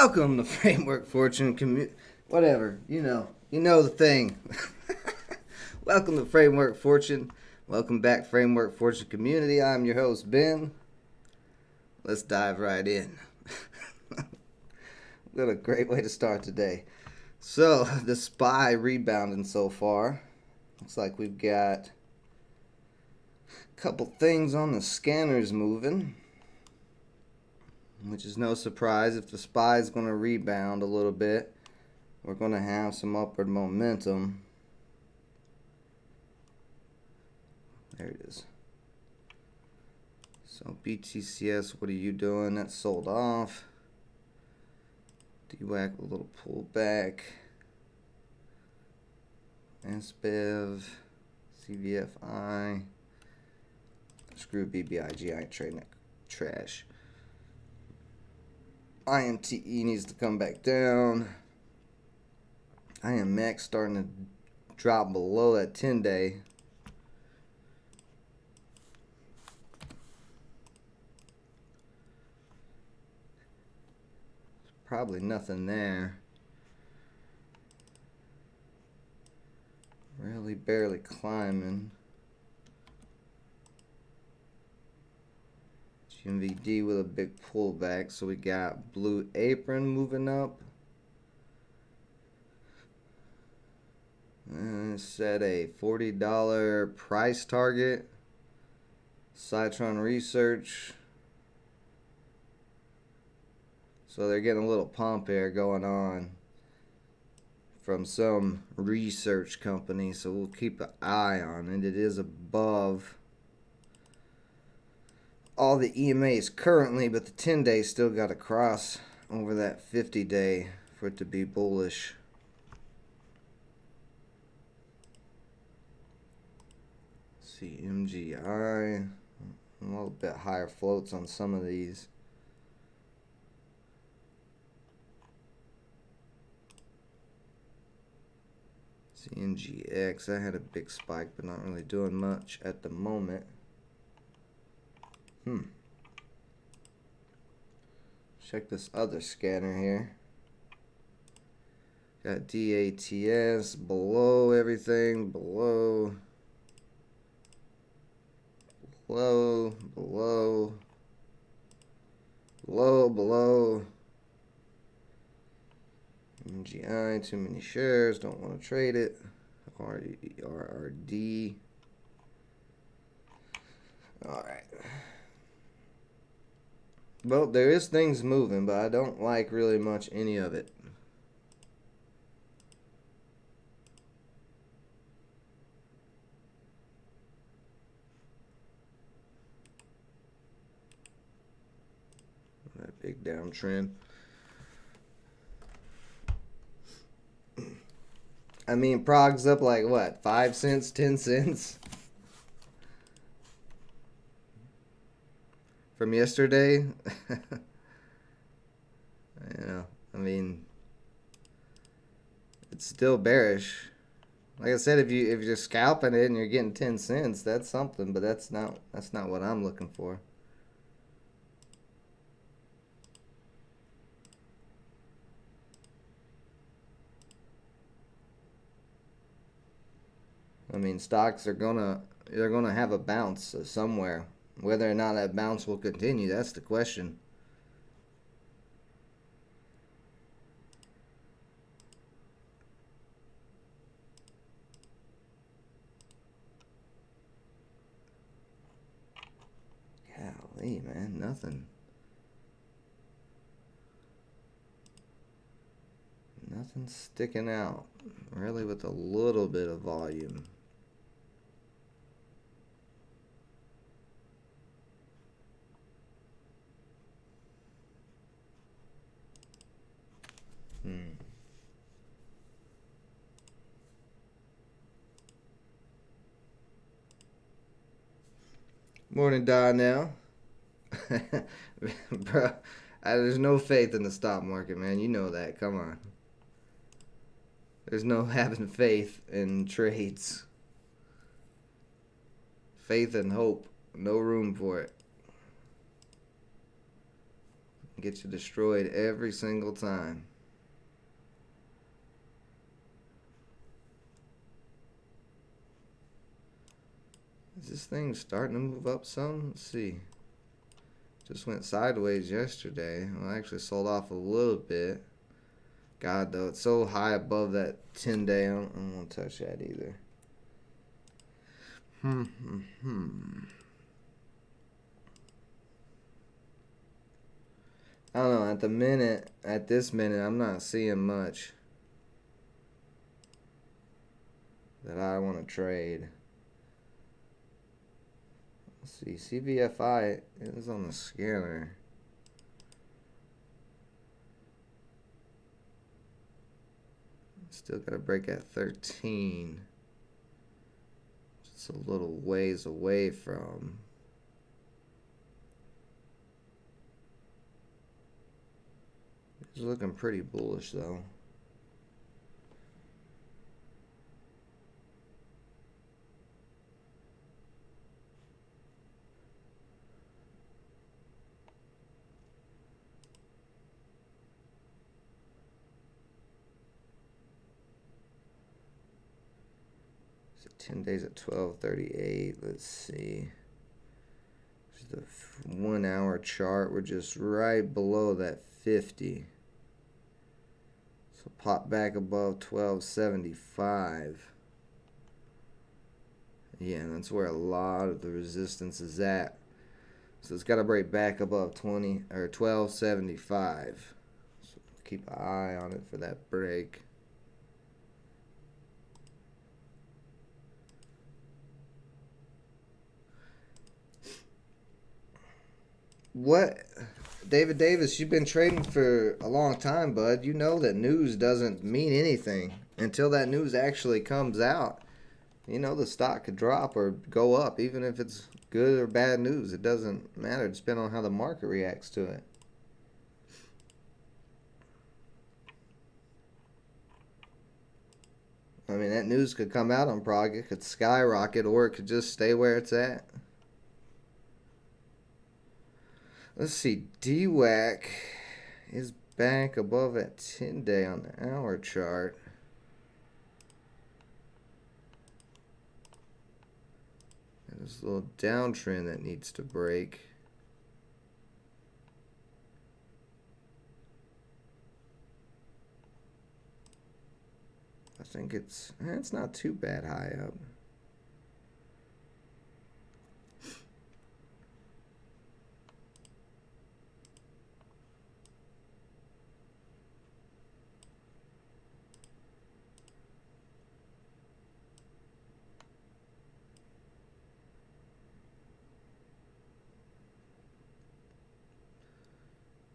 Welcome to Framework Fortune whatever, you know the thing. Welcome to Framework Fortune. Welcome back, Framework Fortune community. I'm your host, Ben. Let's dive right in. What a great way to start today. So, the SPY rebounding so far. Looks like we've got a couple things on the scanners moving, which is no surprise. If the SPY is going to rebound a little bit, we're going to have some upward momentum. There it is. So BTCS, what are you doing? That's sold off. DWAC, a little pullback. SBIV, CVFI. Screw BBIG, I ain't trading that trash. INTE needs to come back down. IMX starting to drop below that 10-day. Probably nothing there. Really barely climbing. GMVD with a big pullback. So we got Blue Apron moving up. And set a $40 price target. Citron Research. So they're getting a little pump here going on from some research company. So we'll keep an eye on it. It is above all the EMAs currently, but the 10-day still got to cross over that 50-day for it to be bullish. See MGI, a little bit higher floats on some of these. CNGX, I had a big spike, but not really doing much at the moment. Check this other scanner here. Got DATS below everything, below, MGI, too many shares, don't want to trade it. RRD. Alright. Well, there is things moving, but I don't like really much any of it. That big downtrend. I mean, Prog's up like what, 5 cents, 10 cents from yesterday. I mean, it's still bearish. Like I said, if you're scalping it and you're getting 10 cents, that's something, but that's not what I'm looking for. I mean, stocks they're gonna have a bounce somewhere. Whether or not that bounce will continue, that's the question. Golly, man, nothing sticking out really with a little bit of volume. Morning, Donnell. Bro, there's no faith in the stock market, man. You know that. Come on. There's no having faith in trades. Faith and hope. No room for it. Get you destroyed every single time. Is this thing starting to move up some? Let's see. Just went sideways yesterday. Well, I actually sold off a little bit. God, though, it's so high above that 10-day. I don't want to touch that either. I don't know. At this minute, I'm not seeing much that I want to trade. Let's see. CVFI is on the scanner. Still got to break at 13. Just a little ways away from. It's looking pretty bullish though. So 10 days at 12.38. Let's see. The 1 hour chart, we're just right below that 50. So pop back above 12.75. Yeah, and that's where a lot of the resistance is at. So it's got to break back above 20 or 12.75. So keep an eye on it for that break. What, David Davis, you've been trading for a long time, bud. You know that news doesn't mean anything until that news actually comes out. You know the stock could drop or go up, even if it's good or bad news. It doesn't matter. It depends on how the market reacts to it. I mean, that news could come out on Prague. It could skyrocket, or it could just stay where it's at. Let's see, DWAC is back above that 10-day on the hour chart. There's a little downtrend that needs to break. I think it's not too bad high up.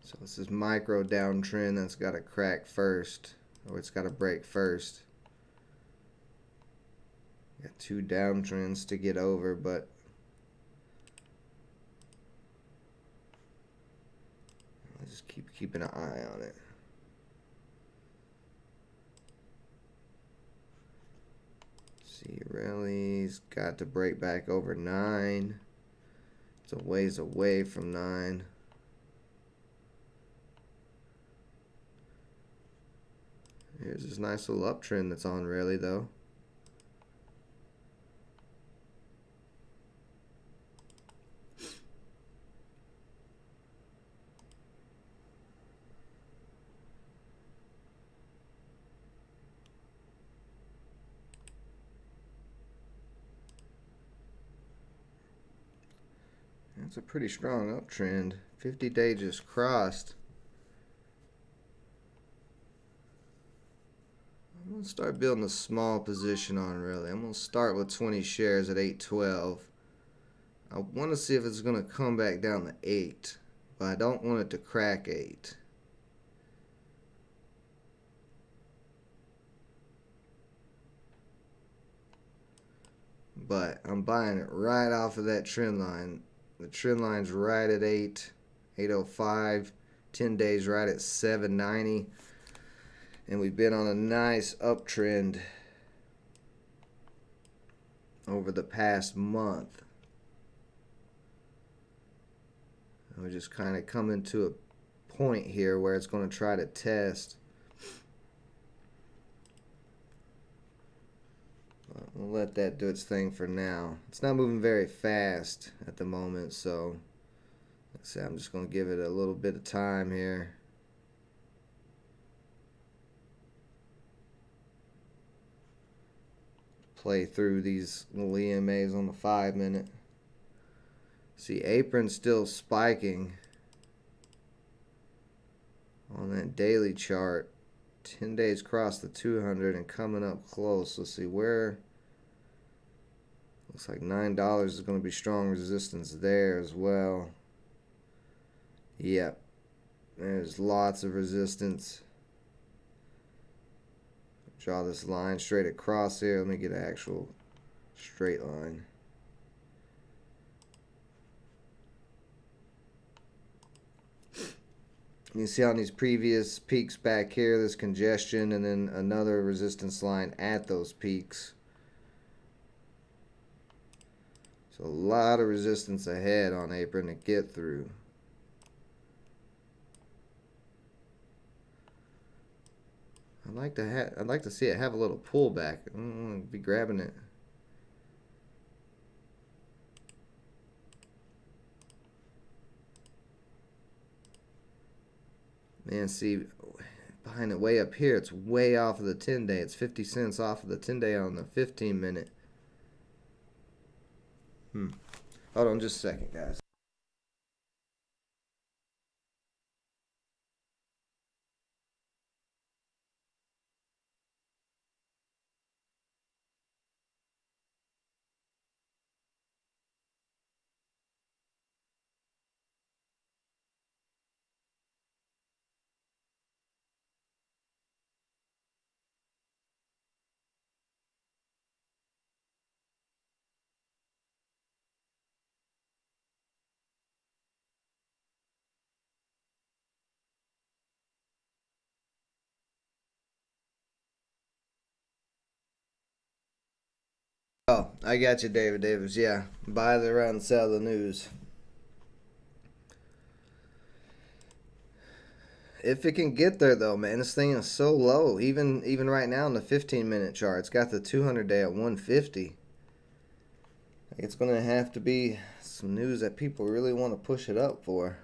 So this is micro downtrend that's got to crack first, or it's got to break first. Got 2 downtrends to get over, but I'll just keep keeping an eye on it. See, rally's got to break back over 9. It's a ways away from 9. Here's this nice little uptrend that's on rally though. That's a pretty strong uptrend. 50-day just crossed. I'm going to start building a small position on really. I'm going to start with 20 shares at 8.12. I want to see if it's going to come back down to 8, but I don't want it to crack 8. But I'm buying it right off of that trend line. The trend line's right at 8.05. 10 days right at 7.90. And we've been on a nice uptrend over the past month. And we're just kind of coming to a point here where it's going to try to test. We'll let that do its thing for now. It's not moving very fast at the moment, so let's see, I'm just going to give it a little bit of time here. Play through these little EMAs on the 5-minute. See, apron's still spiking on that daily chart. 10 days across the 200 and coming up close. Let's see where. Looks like $9 is going to be strong resistance there as well. Yep. There's lots of resistance. Draw this line straight across here. Let me get an actual straight line. You can see on these previous peaks back here, this congestion, and then another resistance line at those peaks. So a lot of resistance ahead on apron to get through. I'd like to see it have a little pullback. I don't want to be grabbing it. Man, see, behind it way up here, it's way off of the 10-day. It's 50 cents off of the 10-day on the 15-minute. Hold on just a second, guys. Oh, I got you, David Davis. Yeah, buy the run, sell the news. If it can get there, though, man, this thing is so low. Even right now in the 15-minute chart, it's got the 200-day at 150. It's going to have to be some news that people really want to push it up for.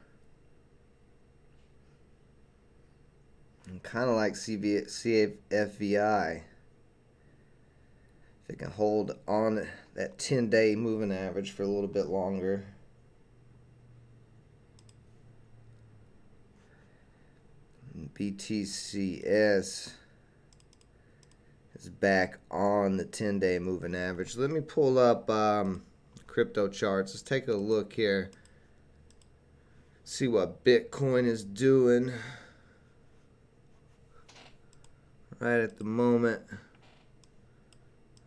Kind of like CFVI. If it can hold on that 10-day moving average for a little bit longer. BTCS is back on the 10-day moving average. Let me pull up crypto charts. Let's take a look here. See what Bitcoin is doing right at the moment.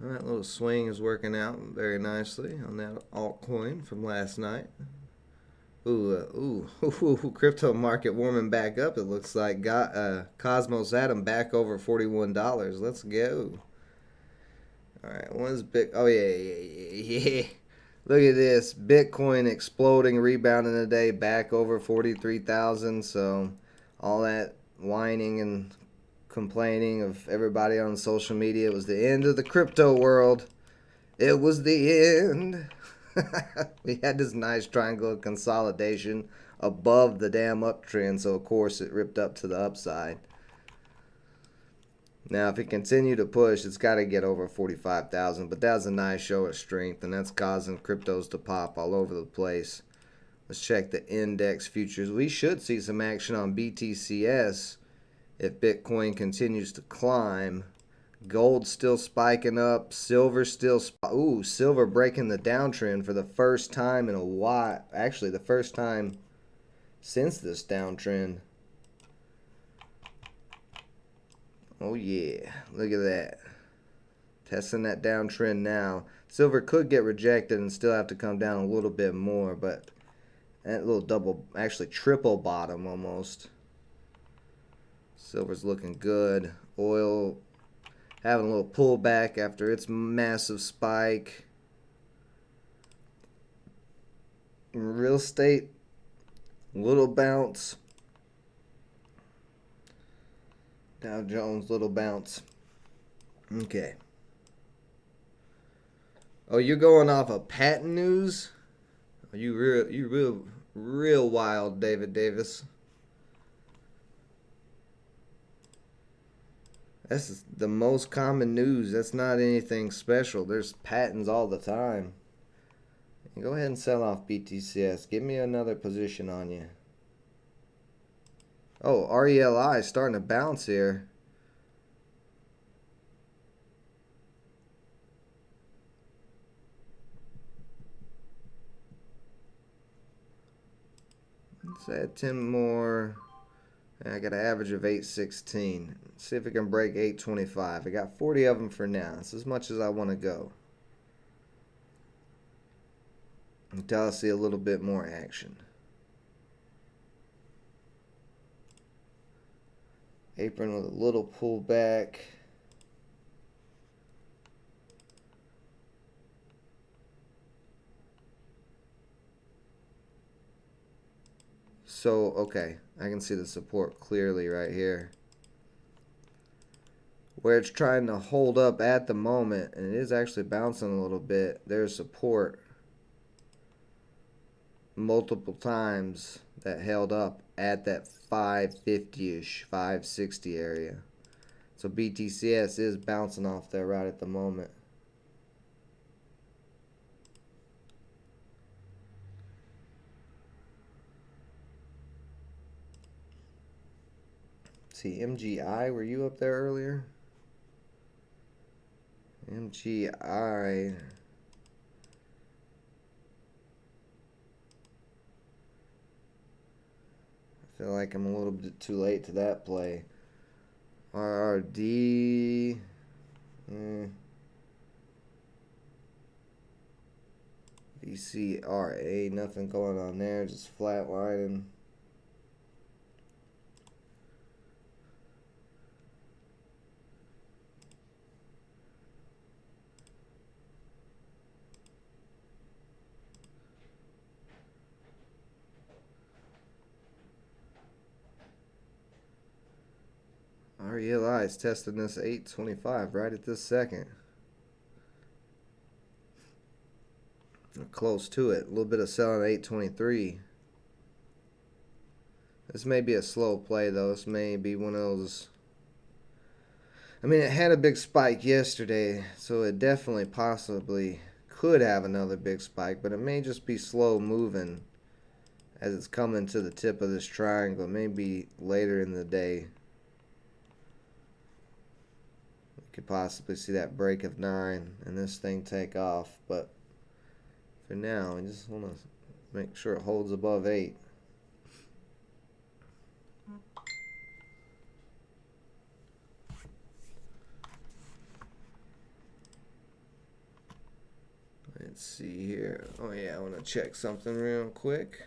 All right, little swing is working out very nicely on that altcoin from last night. Ooh, crypto market warming back up. It looks like Cosmos Atom back over $41. Let's go. All right, one's big. Oh yeah. Look at this, Bitcoin exploding, rebounding today, back over 43,000. So all that whining and complaining of everybody on social media, it was the end of the crypto world. It was the end. We had this nice triangle of consolidation above the damn uptrend, so of course it ripped up to the upside. Now if it continue to push, it's got to get over 45,000, but that's a nice show of strength, and that's causing cryptos to pop all over the place. Let's check the index futures. We should see some action on BTCS if Bitcoin continues to climb. Gold still spiking up. Silver still silver breaking the downtrend for the first time in a while. Actually, the first time since this downtrend. Oh yeah, look at that. Testing that downtrend now. Silver could get rejected and still have to come down a little bit more, but that little double, actually triple bottom almost. Silver's looking good. Oil having a little pullback after its massive spike. Real estate, little bounce. Dow Jones, little bounce. Okay. Oh, you're going off of patent news? You real wild, David Davis. That's the most common news. That's not anything special. There's patents all the time. Go ahead and sell off BTCS. Give me another position on you. Oh, RELI is starting to bounce here. Let's add 10 more. I got an average of 816. See if it can break 825. I got 40 of them for now. It's as much as I want to go. Until I see a little bit more action. Apron with a little pullback. So, okay, I can see the support clearly right here. Where it's trying to hold up at the moment, and it is actually bouncing a little bit. There's support multiple times that held up at that 550-ish, 560 area. So BTCS is bouncing off there right at the moment. See, MGI, were you up there earlier? MGI. I feel like I'm a little bit too late to that play. RRD. VCRA, nothing going on there, just flatlining. RELI is testing this 825 right at this second. We're close to it. A little bit of selling at 823. This may be a slow play, though. This may be one of those. I mean, it had a big spike yesterday, so it definitely possibly could have another big spike, but it may just be slow moving as it's coming to the tip of this triangle. Maybe later in the day. Could possibly see that break of 9 and this thing take off, but for now I just want to make sure it holds above 8. Let's see here. Oh yeah, I want to check something real quick.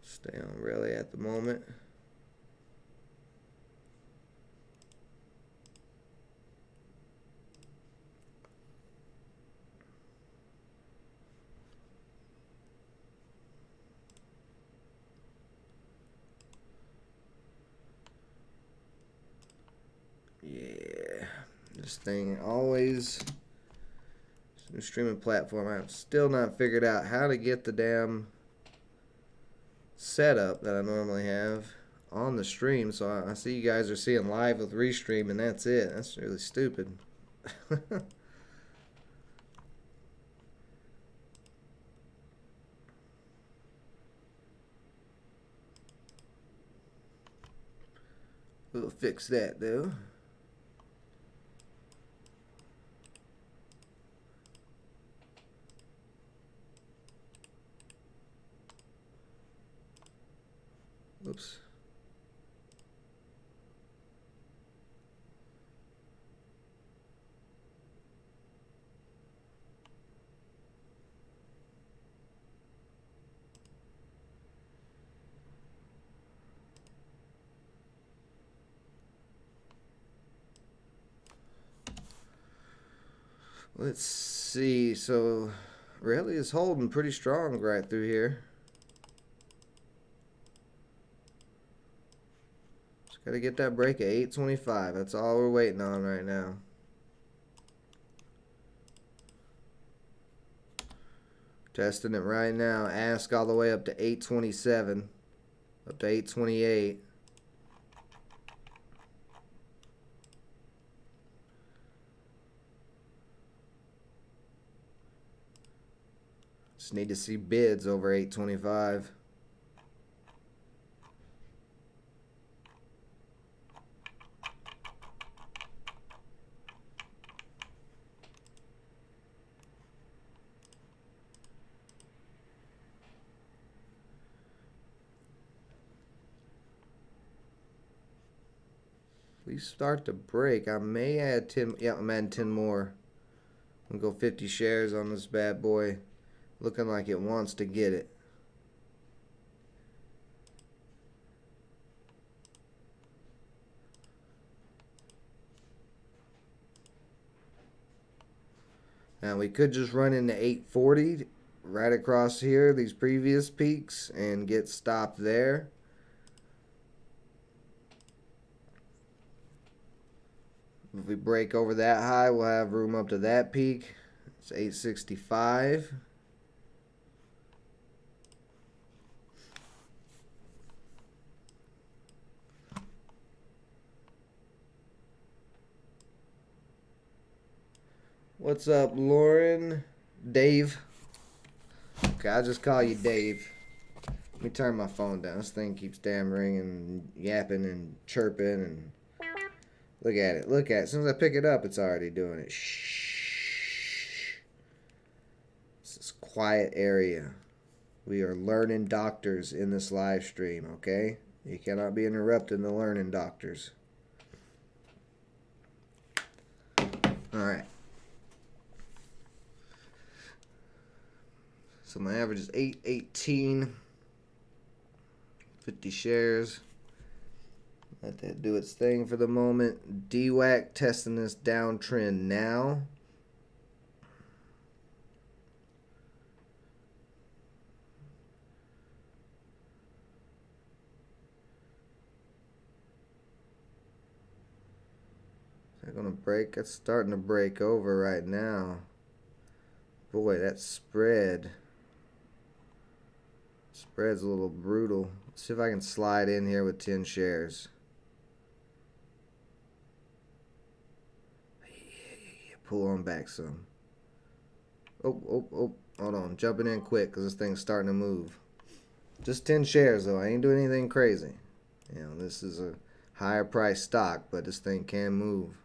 Stay on really at the moment. Yeah, this thing always. New streaming platform. I've still not figured out how to get the damn setup that I normally have on the stream. So I see you guys are seeing live with restream, and that's it. That's really stupid. We'll fix that though. Oops. Let's see. So really is holding pretty strong right through here. Just got to get that break at 825. That's all we're waiting on right now. Testing it right now. Ask all the way up to 827. Up to 828. Just need to see bids over 825. We start to break. I may add 10. Yeah, I'm adding 10 more. I'm going to go 50 shares on this bad boy. Looking like it wants to get it. Now we could just run into 840 right across here, these previous peaks, and get stopped there. If we break over that high, we'll have room up to that peak. It's 865. What's up, Lauren? Dave. Okay, I'll just call you Dave. Let me turn my phone down. This thing keeps damn ringing and yapping and chirping and look at it. Look at it. As soon as I pick it up, it's already doing it. Shh. It's this quiet area. We are learning doctors in this live stream, okay? You cannot be interrupting the learning doctors. Alright. So my average is 818. 50 shares. Let that do its thing for the moment. DWAC testing this downtrend now. Is that gonna break? It's starting to break over right now. Boy, that spread's a little brutal. Let's see if I can slide in here with 10 shares. Yeah. Pull on back some. Oh. Hold on. Jumping in quick because this thing's starting to move. Just 10 shares, though. I ain't doing anything crazy. You know, this is a higher price stock, but this thing can move.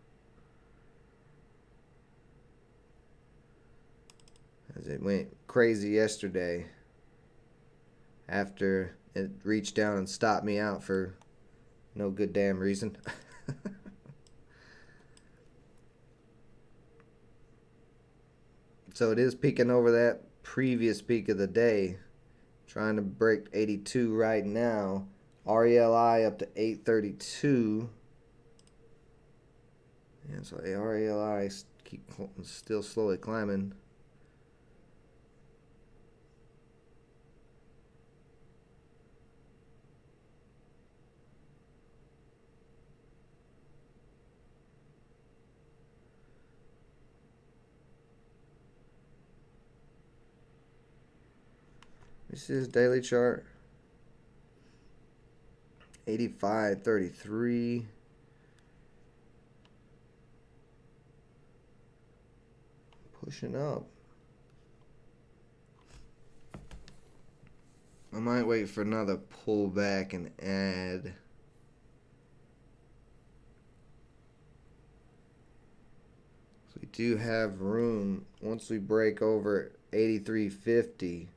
As it went crazy yesterday after it reached down and stopped me out for no good damn reason. So it is peeking over that previous peak of the day. Trying to break 82 right now. RELI up to 832. And so RELI keep still slowly climbing. This is daily chart. 85.33. Pushing up. I might wait for another pullback and add. So we do have room once we break over 83.50.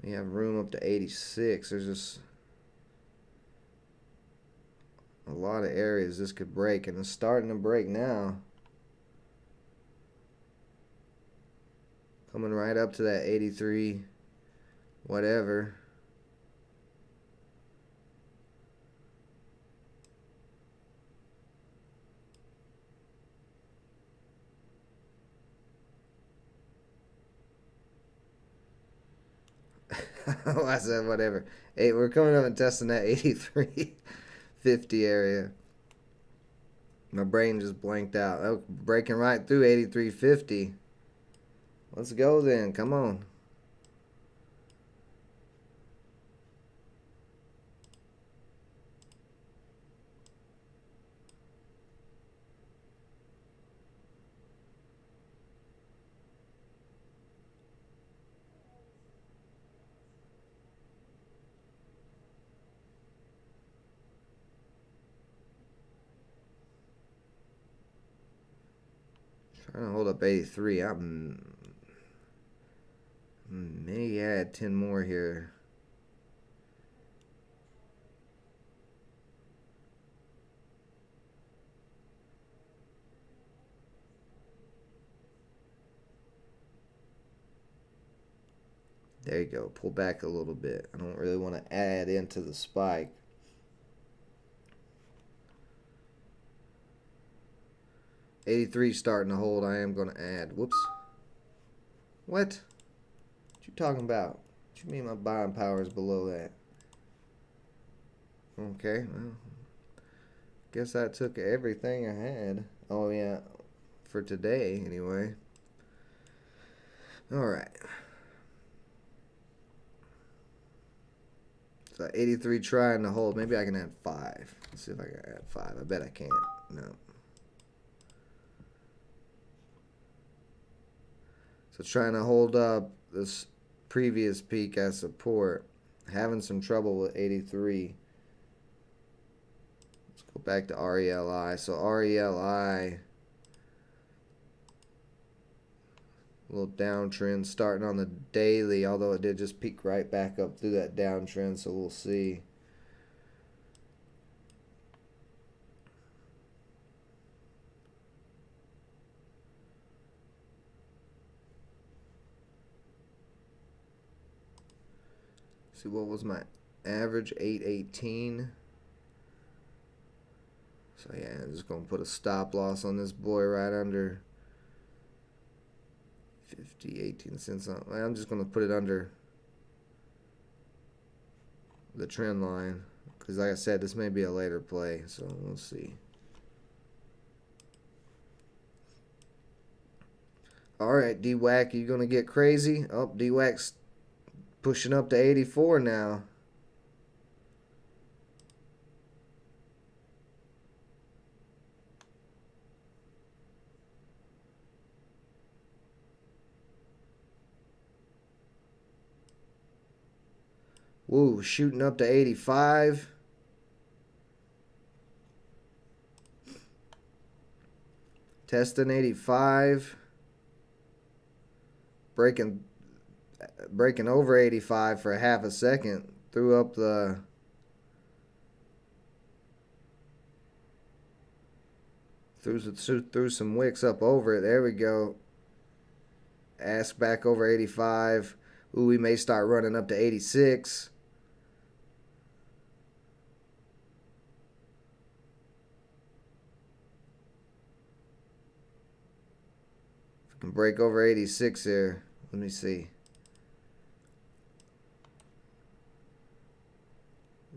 We have room up to 86. There's just a lot of areas this could break, and it's starting to break now. Coming right up to that 83 whatever. I said whatever. Hey, we're coming up and testing that 83.50 area. My brain just blanked out. Oh, breaking right through 83.50. Let's go then. Come on. Trying to hold up 83. I'm may add 10 more here. There you go. Pull back a little bit. I don't really want to add into the spike. $83 starting to hold. I am going to add. Whoops. What you talking about? What you mean my buying power is below that? Okay. Well, guess I took everything I had. Oh, yeah. For today, anyway. Alright. So 83 trying to hold. Maybe I can add 5. Let's see if I can add 5. I bet I can't. No. So trying to hold up this previous peak as support. Having some trouble with 83. Let's go back to RELI. So RELI, a little downtrend starting on the daily, although it did just peak right back up through that downtrend, so we'll see. See, what was my average? 818. So yeah, I'm just gonna put a stop loss on this boy right under 18 cents. I'm just gonna put it under the trend line because, like I said, this may be a later play, so we'll see. All right, DWAC, you gonna get crazy? Oh, DWAC's pushing up to 84 now. Woo, shooting up to 85. Testing 85. Breaking over 85 for a half a second. Threw some wicks up over it. There we go. Ask back over 85. Ooh, we may start running up to 86. If we can break over 86 here. Let me see.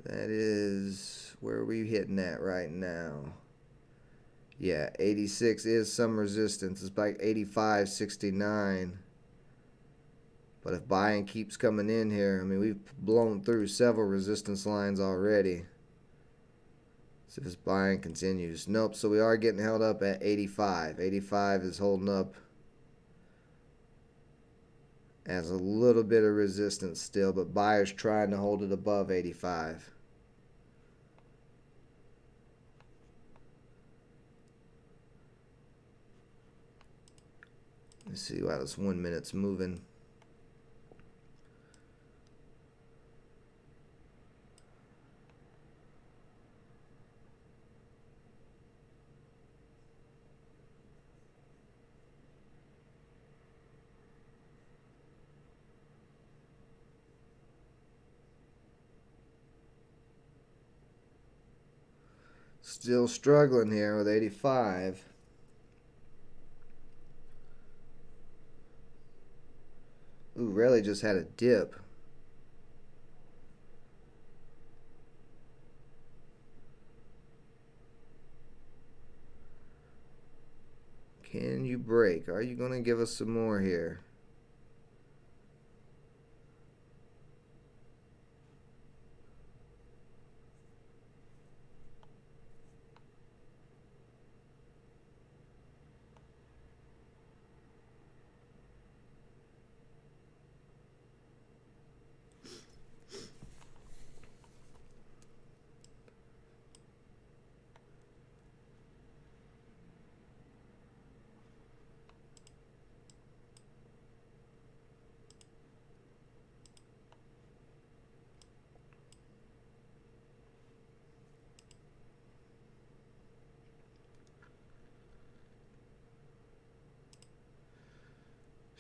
That is, where are we hitting at right now? Yeah, 86 is some resistance. It's like 85.69. But if buying keeps coming in here, I mean, we've blown through several resistance lines already. So if this buying continues. Nope, so we are getting held up at 85. 85 is holding up as a little bit of resistance still, but buyers trying to hold it above 85. Let's see how this 1 minute's moving. Still struggling here with 85. Ooh, Raleigh just had a dip. Can you break? Are you going to give us some more here?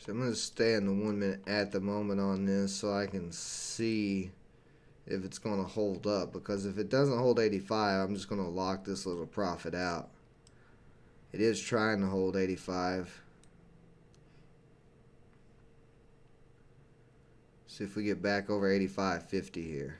So I'm going to stay in the 1 minute at the moment on this so I can see if it's going to hold up. Because if it doesn't hold 85, I'm just going to lock this little profit out. It is trying to hold 85. See if we get back over 85.50 here.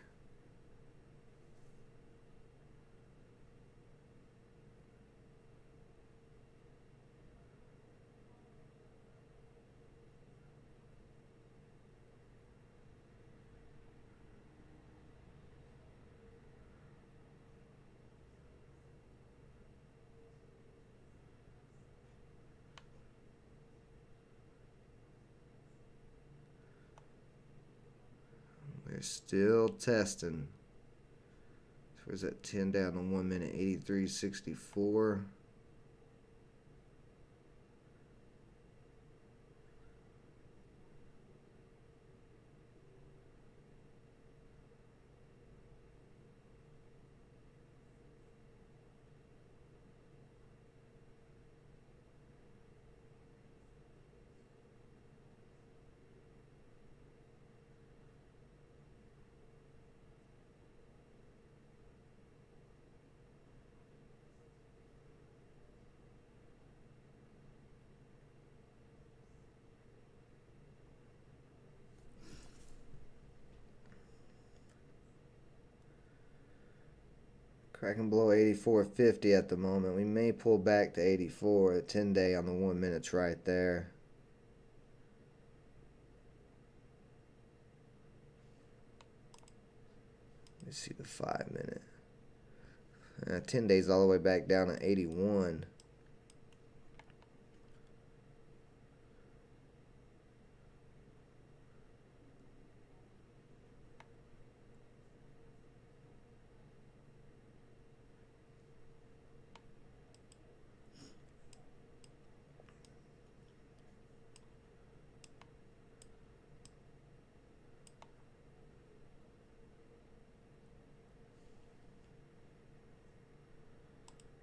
We're still testing. Where's that 10 down to 1 minute? 83.64. Cracking below 84.50 at the moment. We may pull back to 84. The 10 day on the 1 minute's right there. Let's see the 5 minute. 10 days all the way back down to 81.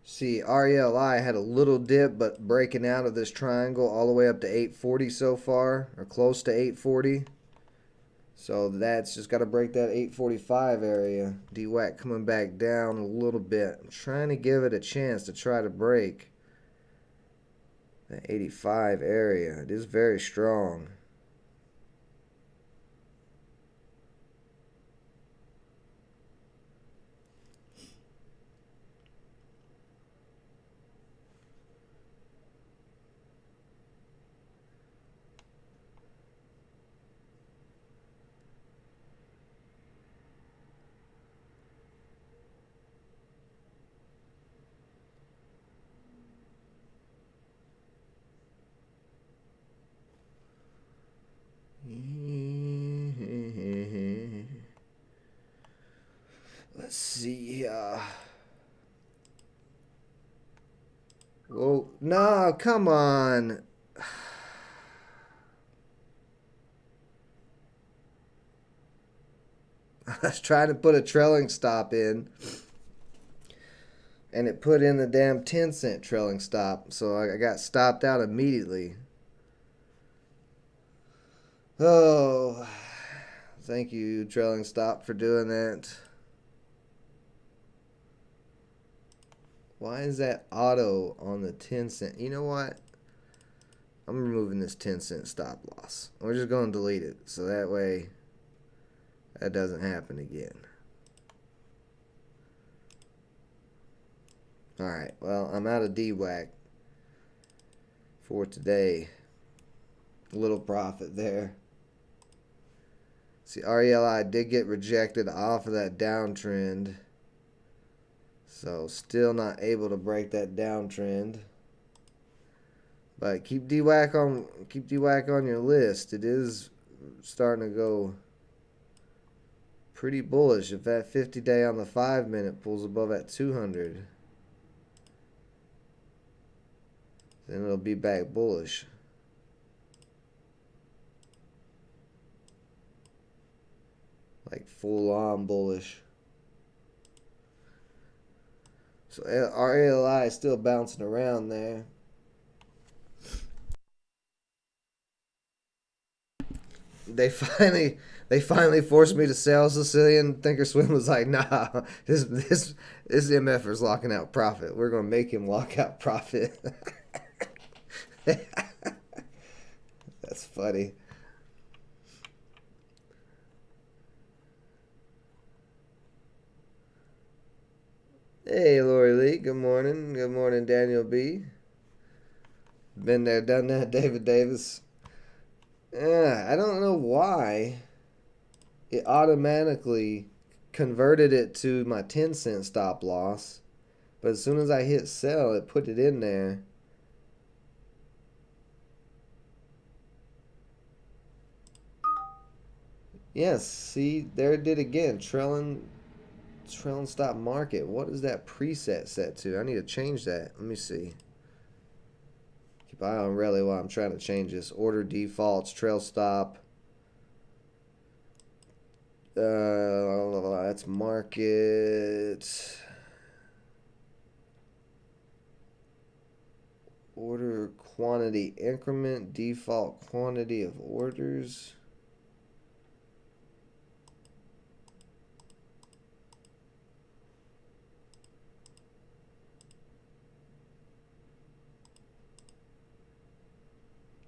See, RELI had a little dip, but breaking out of this triangle all the way up to 840 so far, or close to 840. So that's just got to break that 845 area. DWAC coming back down a little bit. I'm trying to give it a chance to try to break that 85 area. It is very strong. Let's see. Whoa, no, come on. I was trying to put a trailing stop in, and it put in the damn 10-cent trailing stop, so I got stopped out immediately. Oh, thank you, trailing stop, for doing that. Why is that auto on the 10-cent? You know what? I'm removing this 10-cent stop loss. We're just going to delete it, so that way that doesn't happen again. Alright, well, I'm out of DWAC. for today. A little profit there. See, RELI did get rejected off of that downtrend. So still not able to break that downtrend. But keep DWAC on your list. It is starting to go pretty bullish. If that 50-day on the 5-minute pulls above at 200, then it'll be back bullish. Like full on bullish. So our ALI is still bouncing around there. They finally forced me to sell Sicilian. Thinkorswim was like, nah, this MFer's locking out profit. We're gonna make him lock out profit. That's funny. Hey, Lori Lee. Good morning. Good morning, Daniel B. Been there, done that, David Davis. I don't know why it automatically converted it to my 10-cent stop loss. But as soon as I hit sell, it put it in there. Yes, see, there it did again. Trailing stop market. What is that preset set to? I need to change that. Let me see. Keep an eye on Relly while I'm trying to change this. Order defaults, trail stop. That's market. Order quantity increment, default quantity of orders.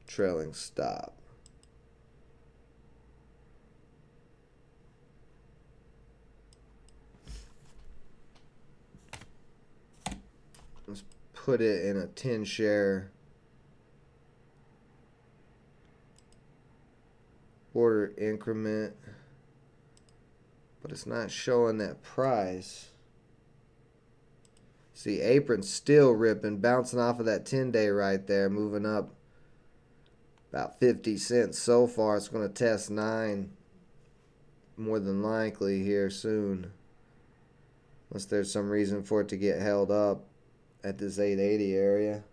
Trailing stop. Let's put it in a 10 share order increment, but it's not showing that price. See, apron's still ripping, bouncing off of that 10-day right there, moving up about 50 cents so far. It's going to test 9 more than likely here soon, unless there's some reason for it to get held up at this 880 area.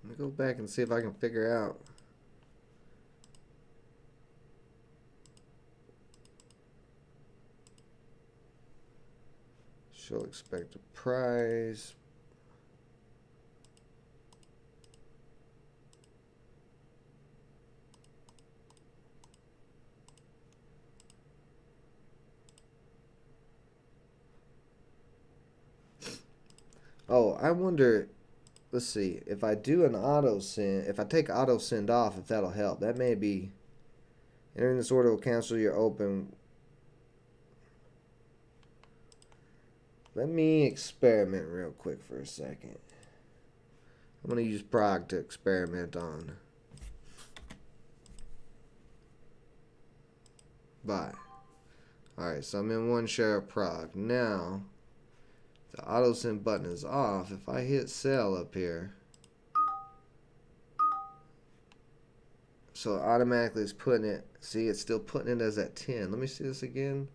Let me go back and see if I can figure out. Show expected price. Oh, I wonder, let's see, if I do an auto send, if I take auto send off, if that'll help. That may be, entering this order will cancel your open. Let me experiment real quick for a second. I'm going to use Prague to experiment on. Buy. Alright, so I'm in 1 share of Prague. Now, the auto send button is off. If I hit sell up here, so automatically it's putting it, see, it's still putting it as at 10. Let me see this again.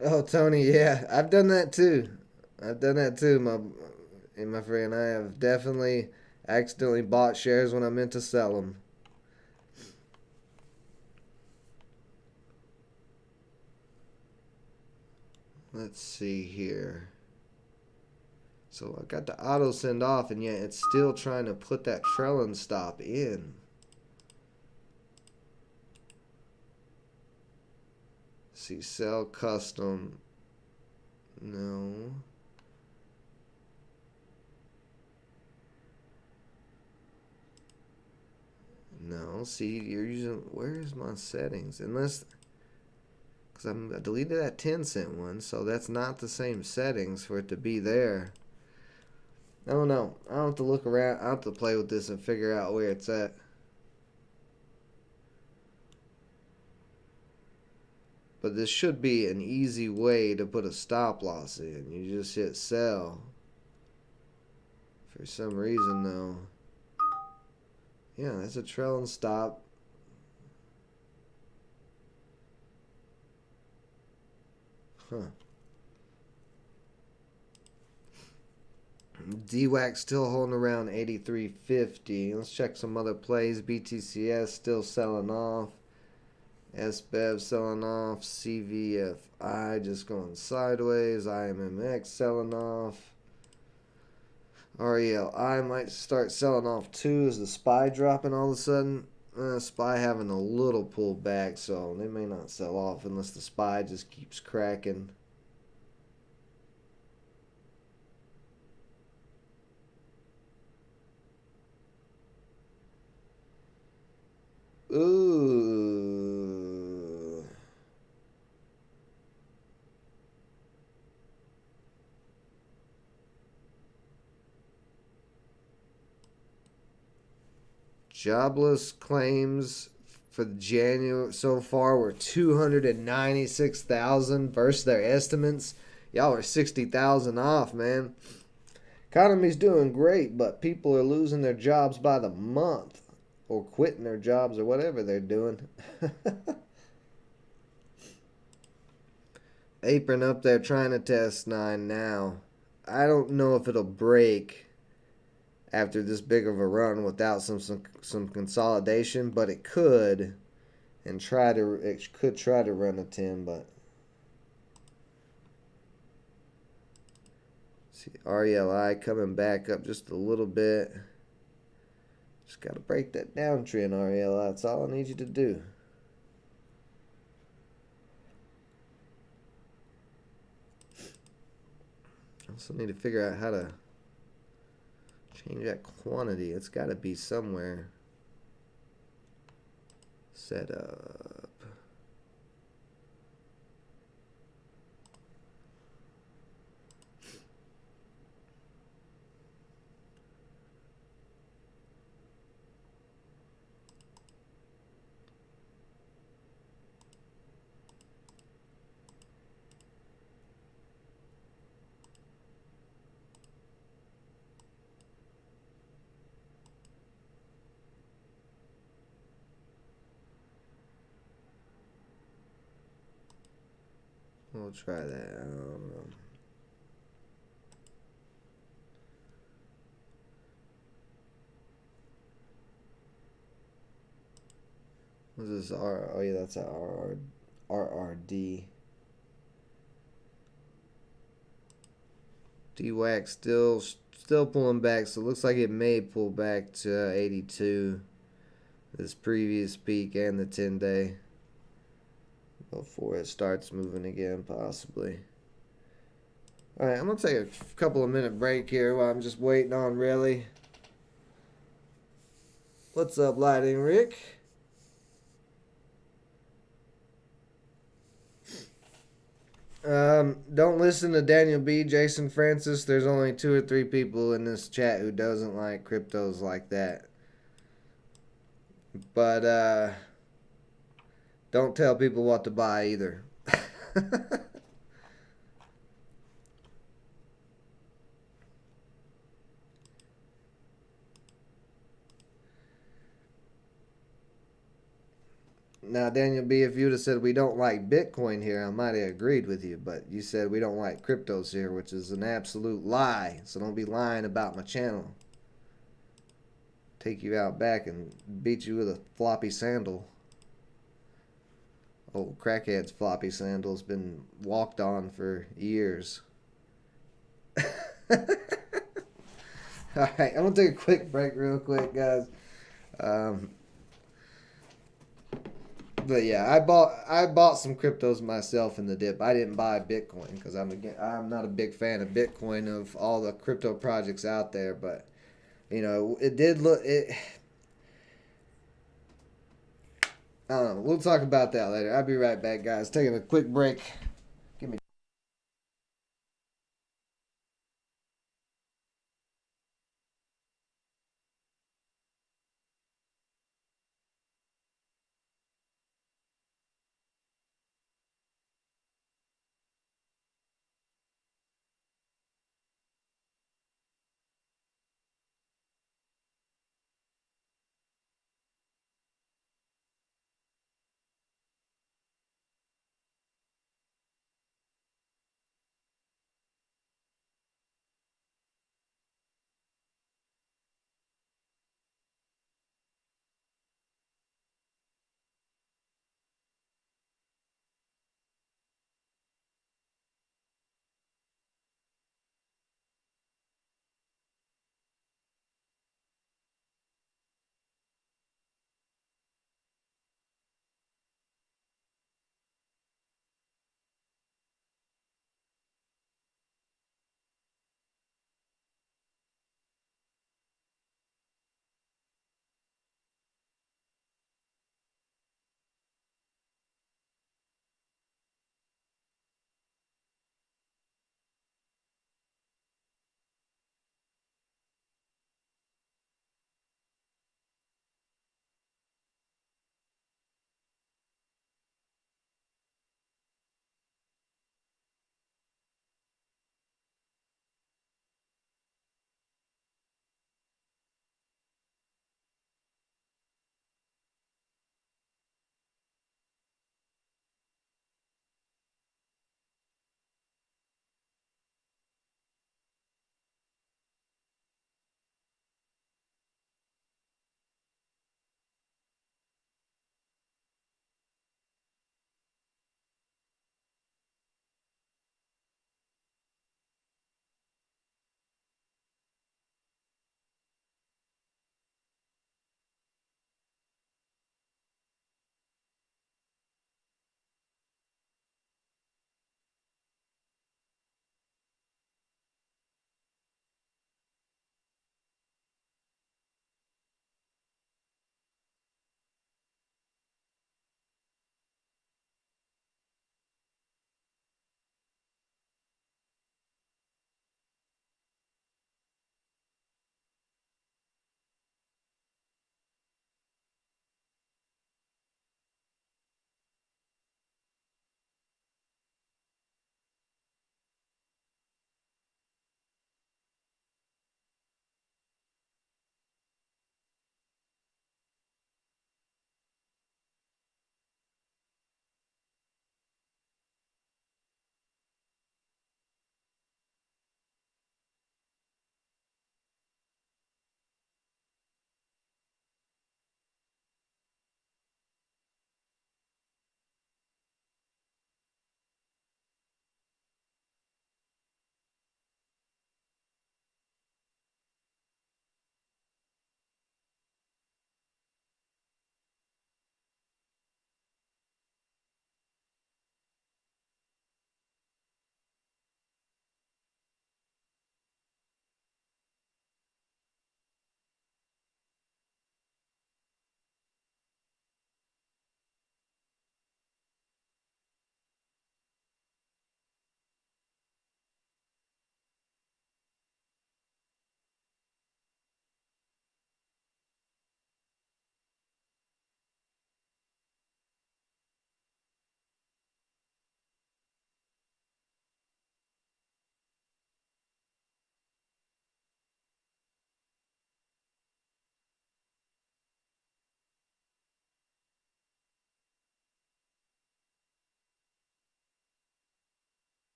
Oh, Tony, yeah, I've done that too. I've done that too, my friend. I have definitely accidentally bought shares when I meant to sell them. Let's see here. So I got the auto send off, and yet it's still trying to put that trailing stop in. see, sell custom. No. No, see, you're using, where's my settings? Unless, because I deleted that 10-cent one, so that's not the same settings for it to be there. I don't know. I'll have to look around. I'll have to play with this and figure out where it's at. But this should be an easy way to put a stop loss in. You just hit sell. For some reason, though. Yeah, that's a trailing stop. Huh. DWAC still holding around 83.50. Let's check some other plays. BTCS still selling off. SBEV selling off. CVFI just going sideways. IMMX selling off. RELI might start selling off too. Is the SPY dropping all of a sudden? SPY having a little pullback, so they may not sell off unless the SPY just keeps cracking. Ooh. Jobless claims for January so far were 296,000 versus their estimates. Y'all are 60,000 off, man. Economy's doing great, but people are losing their jobs by the month. Or quitting their jobs or whatever they're doing. Apron up there trying to test 9 now. I don't know if it'll break after this big of a run without some consolidation, but it could. And it could try to run a 10, but see RELI coming back up just a little bit. Just got to break that downtrend, RELI. That's all I need you to do. I also need to figure out how to change that quantity. It's got to be somewhere set up. We'll try that. I don't know. What's this R? Oh yeah, that's a RRD. DWAC still pulling back, so it looks like it may pull back to 82. This previous peak and the 10-day. Before it starts moving again, possibly. Alright, I'm going to take a couple of minute break here while I'm just waiting on Relly. What's up, Lighting Rick? Don't listen to Daniel B, Jason Francis. There's only 2 or 3 people in this chat who doesn't like cryptos like that. But, don't tell people what to buy either. Now, Daniel B, if you'd have said we don't like Bitcoin here, I might have agreed with you. But you said we don't like cryptos here, which is an absolute lie. So don't be lying about my channel. Take you out back and beat you with a floppy sandal. Old crackhead's floppy sandal's been walked on for years. Alright, I'm going to take a quick break real quick, guys. But yeah, I bought some cryptos myself in the dip. I didn't buy Bitcoin because I'm not a big fan of Bitcoin of all the crypto projects out there. But it did look it. I don't know. We'll talk about that later. I'll be right back, guys. Taking a quick break. Give me.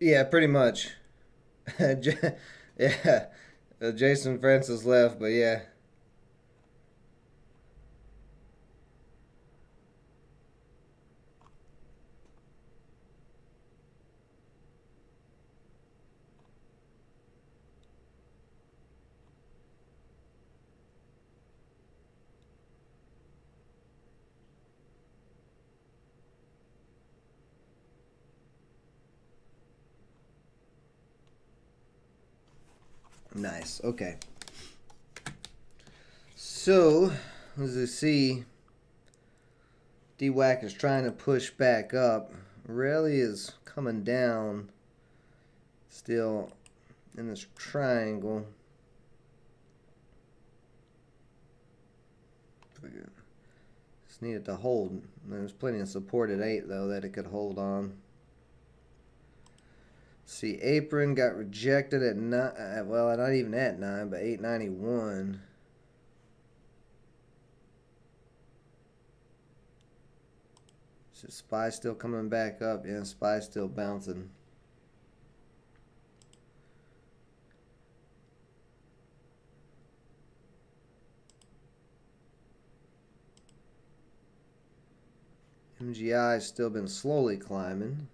Yeah, pretty much. Yeah, Jason Francis left, but yeah, nice. Okay, so as you see, DWAC is trying to push back up. Rally is coming down, still in this triangle. Just needed to hold. There's plenty of support at 8 though that it could hold on. See, apron got rejected at 9. Well, not even at 9, but 891. So SPY still coming back up. Yeah, SPY still bouncing. MGI has still been slowly climbing.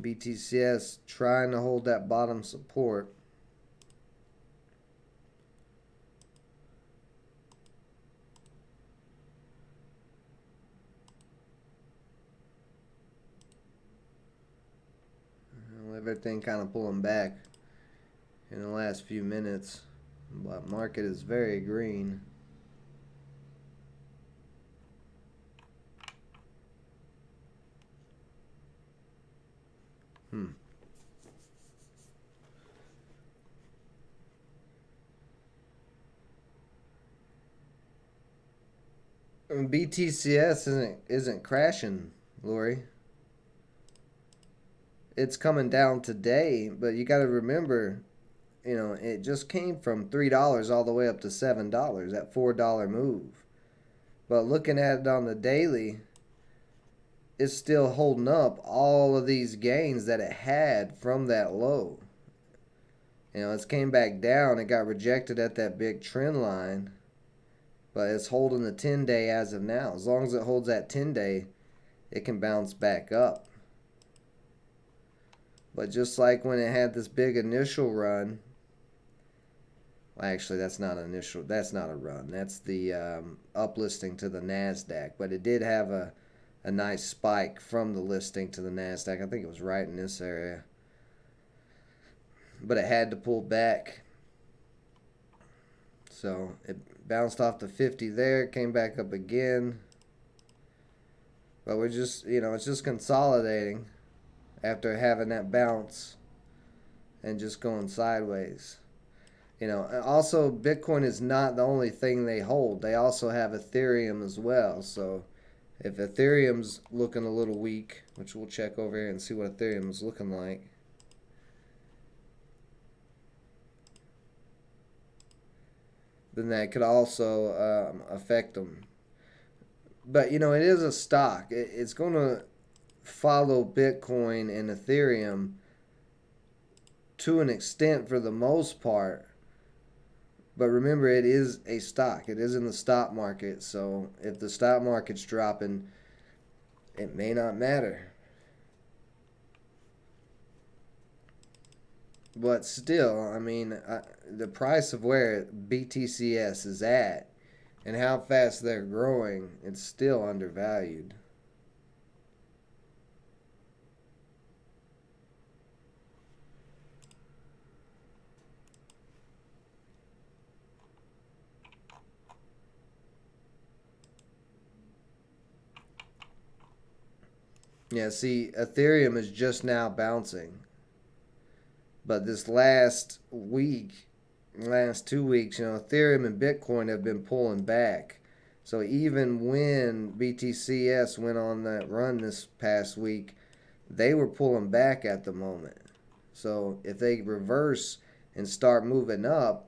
BTCS trying to hold that bottom support. Everything kind of pulling back in the last few minutes, but market is very green. BTCS isn't crashing, Lori. It's coming down today, but you got to remember, it just came from $3 all the way up to $7. That $4 move. But looking at it on the daily, it's still holding up all of these gains that it had from that low. It's came back down. It got rejected at that big trend line, but it's holding the 10-day as of now. As long as it holds that 10-day, it can bounce back up. But just like when it had this big initial run, well, actually that's not initial. That's not a run. That's the uplisting to the Nasdaq. But it did have a nice spike from the listing to the Nasdaq. I think it was right in this area. But it had to pull back. So it bounced off the 50 there, came back up again. But we're just, it's just consolidating after having that bounce and just going sideways. Also Bitcoin is not the only thing they hold. They also have Ethereum as well. So if Ethereum's looking a little weak, which we'll check over here and see what Ethereum is looking like. Then that could also affect them. But, it is a stock. It's going to follow Bitcoin and Ethereum to an extent for the most part. But remember, it is a stock. It is in the stock market. So if the stock market's dropping, it may not matter. But still, the price of where BTCS is at and how fast they're growing, it's still undervalued. Yeah, see, Ethereum is just now bouncing. But this last 2 weeks, Ethereum and Bitcoin have been pulling back. So even when BTCS went on that run this past week, they were pulling back at the moment. So if they reverse and start moving up,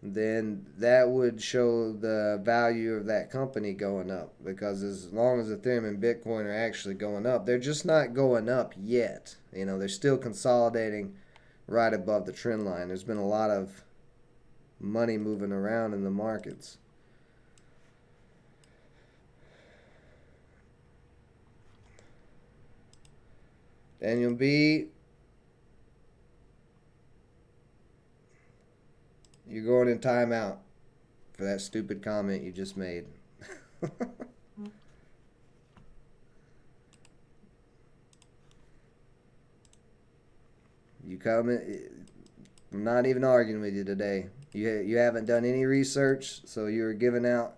then that would show the value of that company going up. Because as long as Ethereum and Bitcoin are actually going up, they're just not going up yet. You know, they're still consolidating right above the trend line. There's been a lot of money moving around in the markets. Daniel B, you're going in timeout for that stupid comment you just made. You comment. I'm not even arguing with you today. You haven't done any research, so you're giving out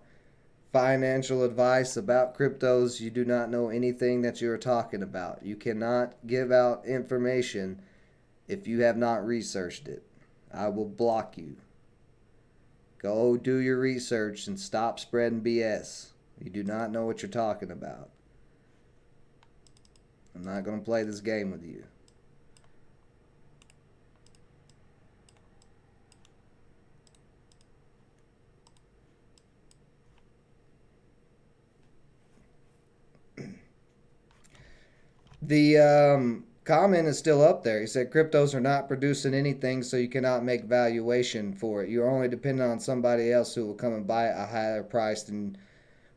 financial advice about cryptos. You do not know anything that you're talking about. You cannot give out information if you have not researched it. I will block you. Go do your research and stop spreading BS. You do not know what you're talking about. I'm not going to play this game with you. The comment is still up there. He said cryptos are not producing anything, so you cannot make valuation for it. You're only dependent on somebody else who will come and buy it a higher price than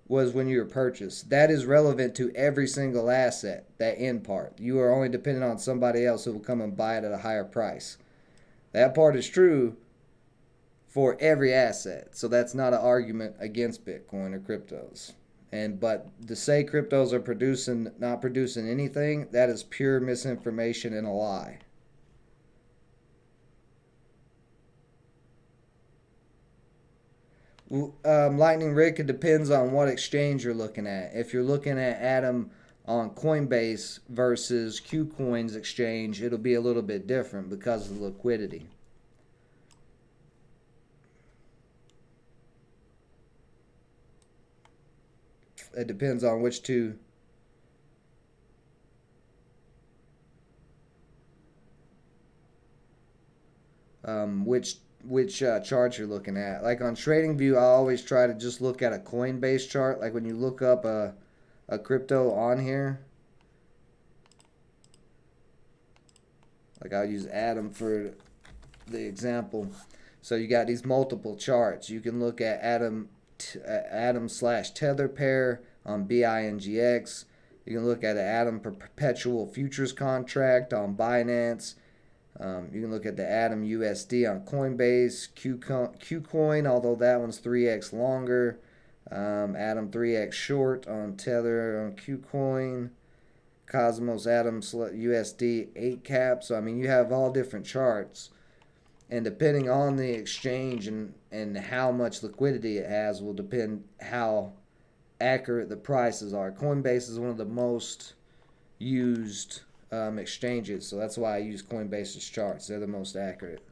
was when you were purchased. That is relevant to every single asset, that end part. You are only dependent on somebody else who will come and buy it at a higher price. That part is true for every asset. So that's not an argument against Bitcoin or cryptos. But to say cryptos are not producing anything, that is pure misinformation and a lie. Lightning Rick, it depends on what exchange you're looking at. If you're looking at Atom on Coinbase versus Qcoin's exchange, it'll be a little bit different because of the liquidity. It depends on which two. Which chart you're looking at. Like on TradingView, I always try to just look at a Coinbase chart. Like when you look up a crypto on here, like I'll use Atom for the example. So you got these multiple charts. You can look at Atom/Tether pair on BINGX. You can look at an Atom perpetual futures contract on Binance. You can look at the Atom USD on Coinbase, Qcoin, although that one's 3x longer. Atom 3x short on Tether on Qcoin. Cosmos Atom USD 8 cap. So I mean, you have all different charts. And depending on the exchange and how much liquidity it has will depend how accurate the prices are. Coinbase is one of the most used exchanges, so that's why I use Coinbase's charts. They're the most accurate.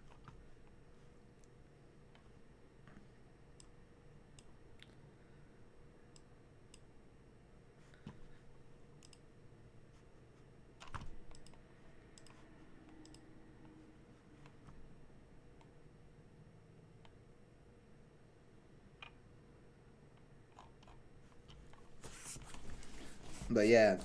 But yeah,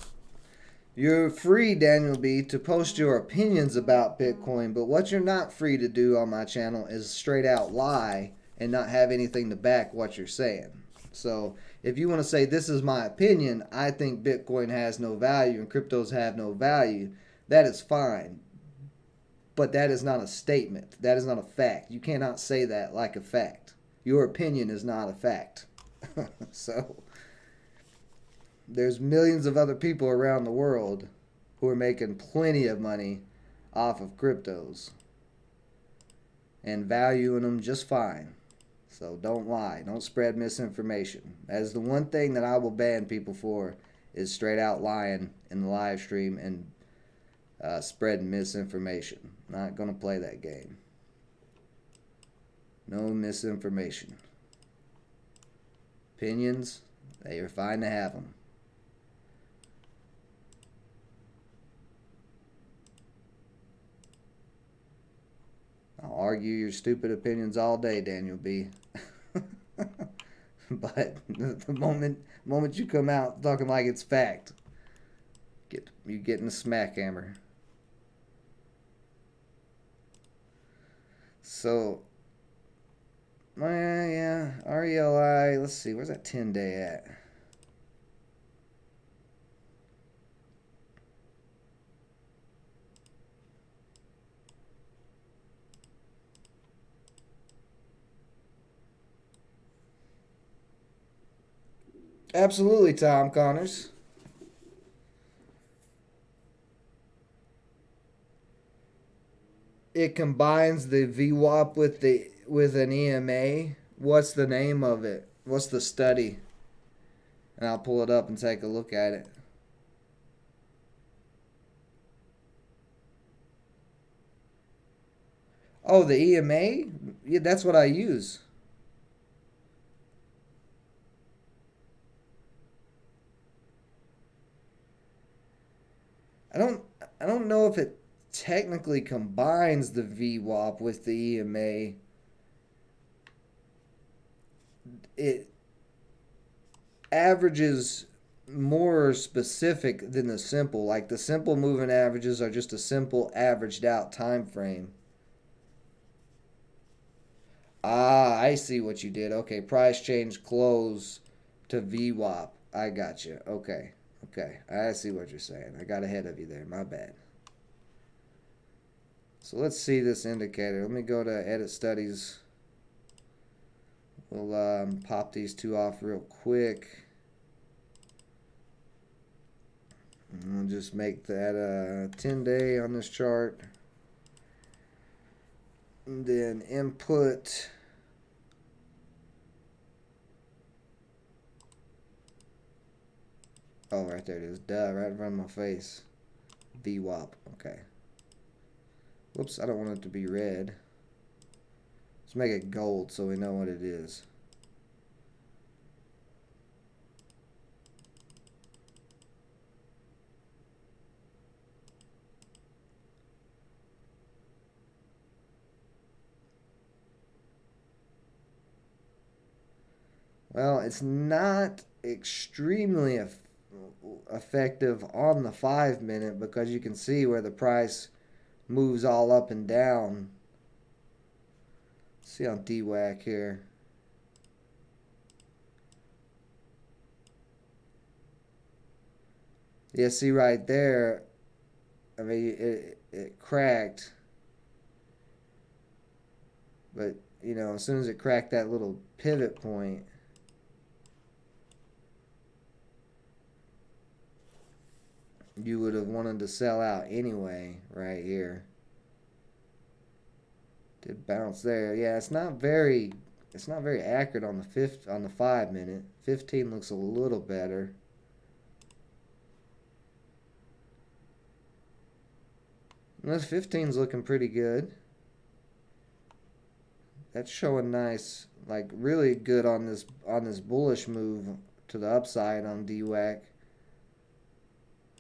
you're free, Daniel B, to post your opinions about Bitcoin, but what you're not free to do on my channel is straight out lie and not have anything to back what you're saying. So if you want to say this is my opinion, I think Bitcoin has no value and cryptos have no value, that is fine. But that is not a statement. That is not a fact. You cannot say that like a fact. Your opinion is not a fact. So there's millions of other people around the world who are making plenty of money off of cryptos and valuing them just fine. So don't lie. Don't spread misinformation. That is the one thing that I will ban people for, is straight out lying in the live stream and spreading misinformation. Not going to play that game. No misinformation. Opinions, they are fine to have them. argue your stupid opinions all day, Daniel B. But the moment you come out talking like it's fact, you getting a smack hammer. So, yeah, RELI. Let's see, where's that 10-day at? Absolutely, Tom Connors. It combines the VWAP with an EMA. What's the name of it? What's the study? And I'll pull it up and take a look at it. Oh, the EMA? Yeah, that's what I use. I don't I don't know if it technically combines the VWAP with the EMA. It averages more specific than the simple. Like the simple moving averages are just a simple averaged out time frame. Ah, I see what you did. Okay, price change close to VWAP. I got you. Okay. Okay. I see what you're saying. I got ahead of you there. My bad. So let's see this indicator. Let me go to edit studies. We'll pop these two off real quick. And we'll just make that a 10-day on this chart. And then input. Oh, right there it is. Duh, right in front of my face. VWAP. Okay. Whoops, I don't want it to be red. Let's make it gold so we know what it is. Well, it's not extremely effective on the 5-minute because you can see where the price moves all up and down. Let's see on DWAC here. Yeah, see right there, I mean, it cracked. But, you know, as soon as it cracked that little pivot point, you would have wanted to sell out anyway right here. Did bounce there. Yeah, it's not very accurate on the 5-minute. 15 looks a little better. And this 15's looking pretty good. That's showing nice, like really good on this bullish move to the upside on DWAC.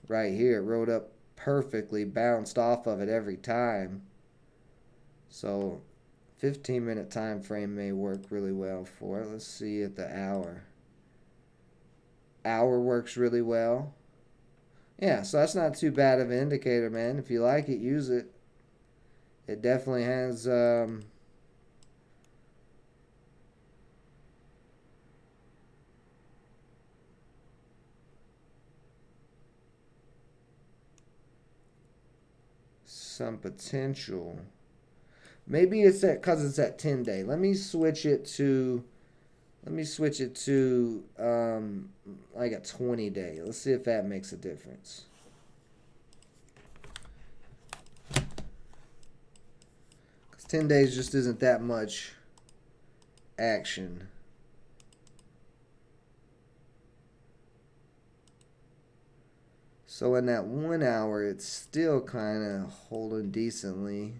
Right here, it rode up perfectly, bounced off of it every time. So 15-minute time frame may work really well for it. Let's see at the hour. Hour works really well. Yeah, so that's not too bad of an indicator, man. If you like it, use it. It definitely has some potential. Maybe it's that because it's at 10-day. Let me switch it to like a 20-day. Let's see if that makes a difference. Because 10 days just isn't that much action. So in that 1 hour, it's still kind of holding decently.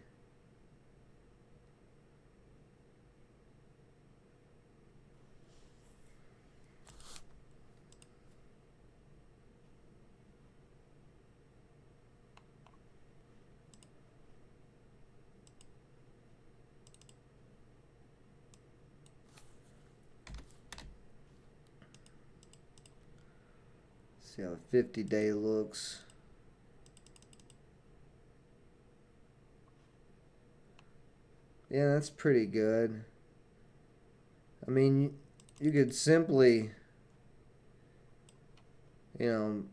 See how the 50-day looks. Yeah, that's pretty good. I mean, you could simply, you know,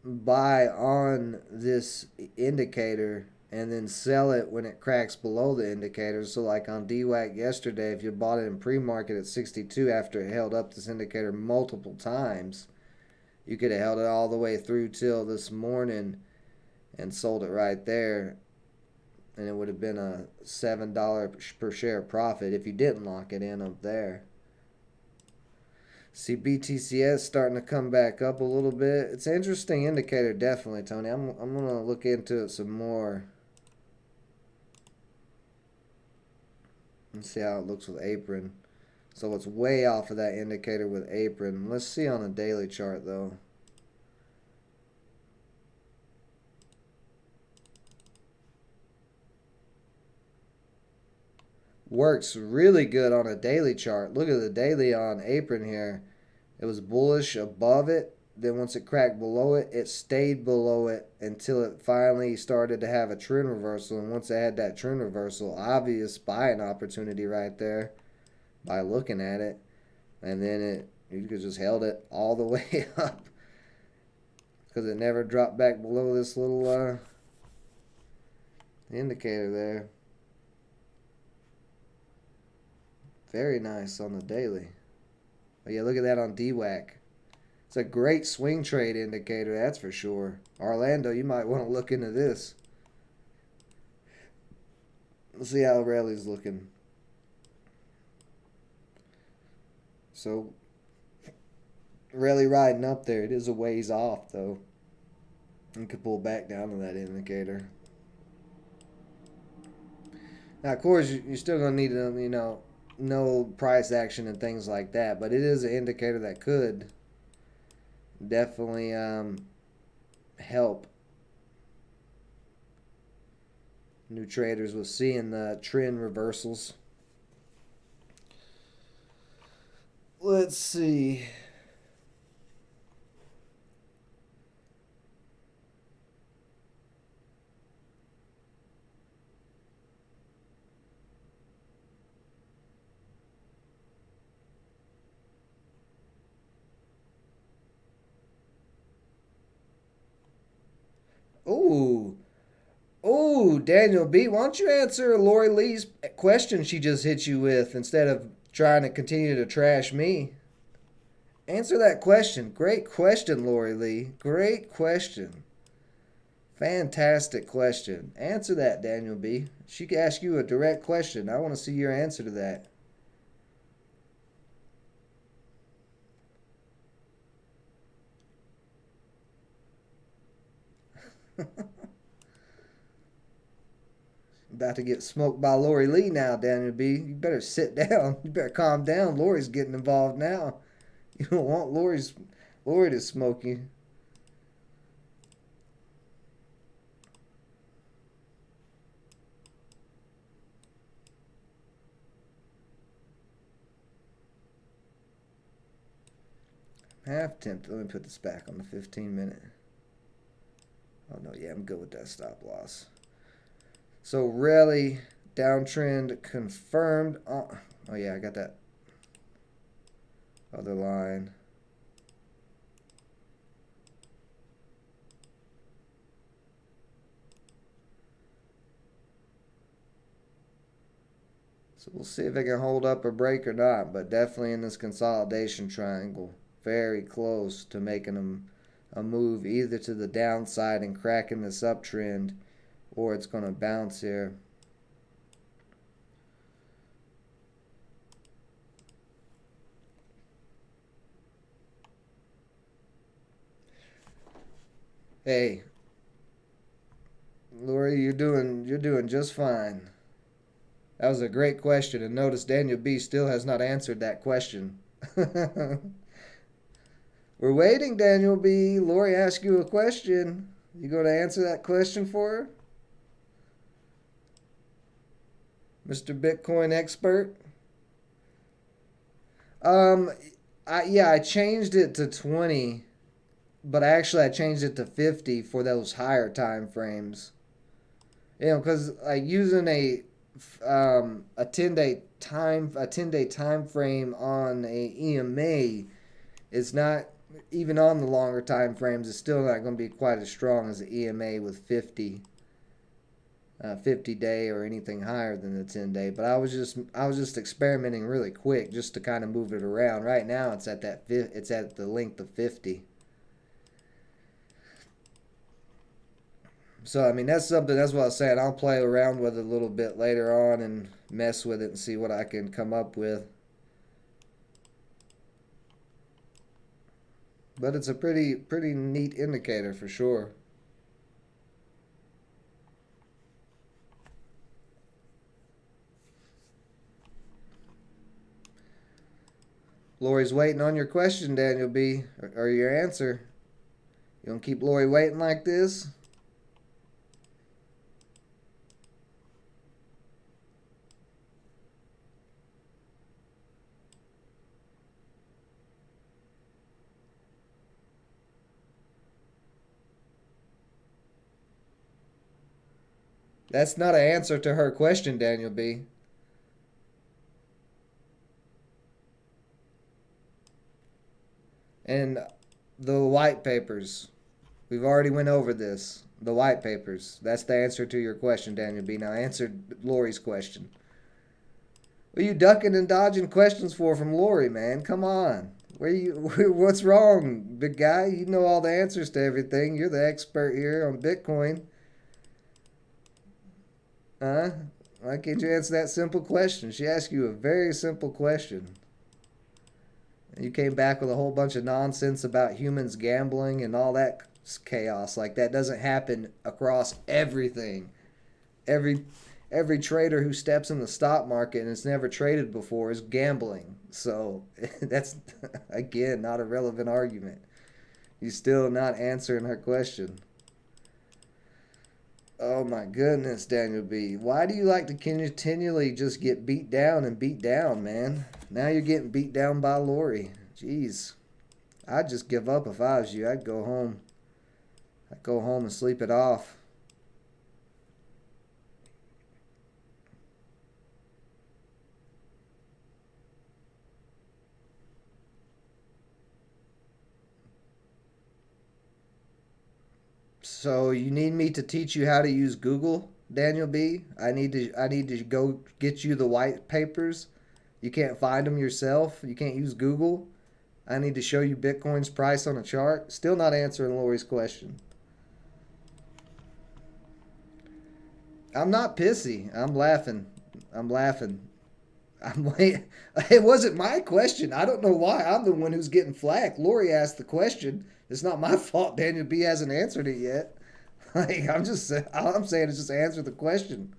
buy on this indicator and then sell it when it cracks below the indicator. So like on DWAC yesterday, if you bought it in pre-market at 62 after it held up this indicator multiple times, you could have held it all the way through till this morning and sold it right there, and it would have been a $7 per share profit if you didn't lock it in up there. See BTCS starting to come back up a little bit. It's an interesting indicator, definitely, Tony. I'm gonna look into it some more. Let's see how it looks with apron. So it's way off of that indicator with apron. Let's see on a daily chart though. Works really good on a daily chart. Look at the daily on apron here. It was bullish above it. Then once it cracked below it, it stayed below it until it finally started to have a trend reversal. And once it had that trend reversal, obvious buying opportunity right there by looking at it. And then you could just held it all the way up because it never dropped back below this little indicator there. Very nice on the daily. But yeah, look at that on DWAC. It's a great swing trade indicator, that's for sure. Orlando, you might want to look into this. Let's see how rally's looking. So, rally riding up there. It is a ways off, though. You could pull back down to that indicator. Now, of course, you're still going to need to, no price action and things like that, but it is an indicator that could definitely help new traders with seeing the trend reversals. Let's see. Ooh, Daniel B. Why don't you answer Lori Lee's question she just hit you with instead of trying to continue to trash me? Answer that question. Great question, Lori Lee. Great question. Fantastic question. Answer that, Daniel B. She could ask you a direct question. I want to see your answer to that. About to get smoked by Lori Lee now, Daniel B. You better sit down. You better calm down. Lori's getting involved now. You don't want Lori to smoke you. Half tempted. Let me put this back on the 15-minute. Oh, no, yeah, I'm good with that stop loss. So, rally downtrend confirmed. Oh, yeah, I got that other line. So, we'll see if it can hold up or break or not, but definitely in this consolidation triangle. Very close to making a move either to the downside and cracking this uptrend, or it's going to bounce here. Hey, Lori, you're doing just fine. That was a great question, and notice Daniel B still has not answered that question. We're waiting, Daniel B. Lori asked you a question. You going to answer that question for her? Mr. Bitcoin expert? I changed it to 20 but actually I changed it to 50 for those higher time frames. Because like using a 10-day time frame on a EMA is not, even on the longer time frames, it's still not going to be quite as strong as the EMA with 50 day or anything higher than the 10-day. But I was just experimenting really quick just to kind of move it around. Right now it's at the length of 50. So I mean that's something. That's what I was saying. I'll play around with it a little bit later on and mess with it and see what I can come up with. But it's a pretty neat indicator for sure. Lori's waiting on your question, Daniel B, or your answer. You gonna keep Lori waiting like this? That's not an answer to her question, Daniel B. And the white papers. We've already went over this. The white papers. That's the answer to your question, Daniel B. Now answer Lori's question. What are you ducking and dodging questions for from Lori, man? Come on. What's wrong, big guy? You know all the answers to everything. You're the expert here on Bitcoin. Huh? Why can't you answer that simple question? She asked you a very simple question. You came back with a whole bunch of nonsense about humans gambling and all that chaos. Like that doesn't happen across everything. Every every trader who steps in the stock market and has never traded before is gambling. So that's again not a relevant argument. You're still not answering her question. Oh my goodness, Daniel B. Why do you like to continually just get beat down and beat down, man? Now you're getting beat down by Lori. Jeez. I'd just give up if I was you. I'd go home. I'd go home and sleep it off. So you need me to teach you how to use Google, Daniel B? I need to go get you the white papers. You can't find them yourself. You can't use Google. I need to show you Bitcoin's price on a chart. Still not answering Lori's question. I'm not pissy. I'm laughing. I'm laughing. I'm wait. It wasn't my question. I don't know why. I'm the one who's getting flack. Lori asked the question. It's not my fault. Daniel B hasn't answered it yet. Like all I'm saying is just answer the question.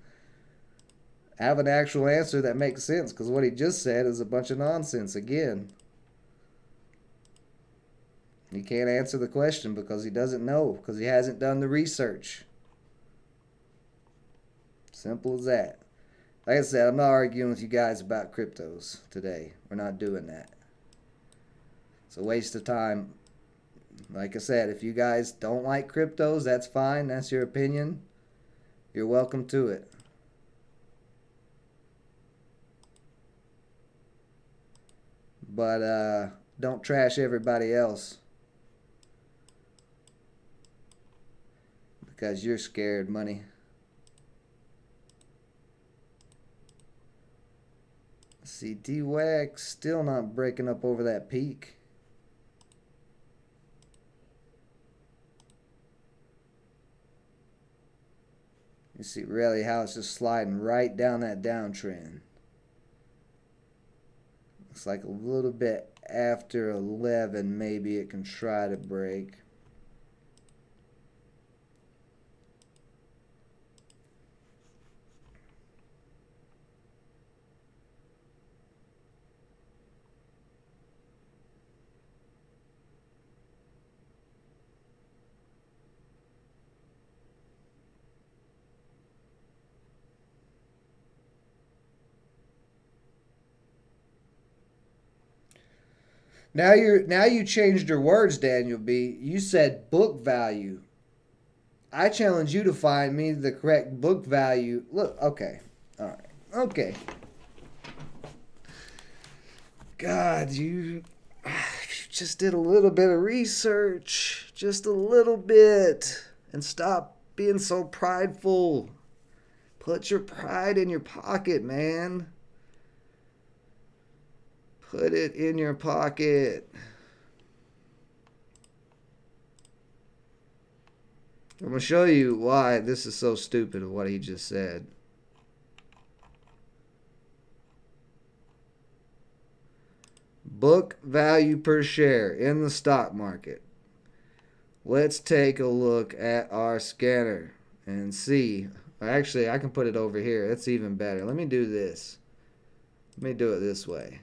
Have an actual answer that makes sense. Because what he just said is a bunch of nonsense again. He can't answer the question because he doesn't know. Because he hasn't done the research. Simple as that. Like I said, I'm not arguing with you guys about cryptos today. We're not doing that. It's a waste of time. Like I said, if you guys don't like cryptos, that's fine. That's your opinion. You're welcome to it. But don't trash everybody else because you're scared, money. See, DWAC still not breaking up over that peak. You see really how it's just sliding right down that downtrend. Looks like a little bit after 11 maybe it can try to break. Now you changed your words, Daniel B. You said book value. I challenge you to find me the correct book value. Look, okay. All right. Okay. God, you just did a little bit of research. Just a little bit. And stop being so prideful. Put your pride in your pocket, man. Put it in your pocket. I'm going to show you why this is so stupid of what he just said. Book value per share in the stock market. Let's take a look at our scanner and see. Actually, I can put it over here. That's even better. Let me do this. Let me do it this way.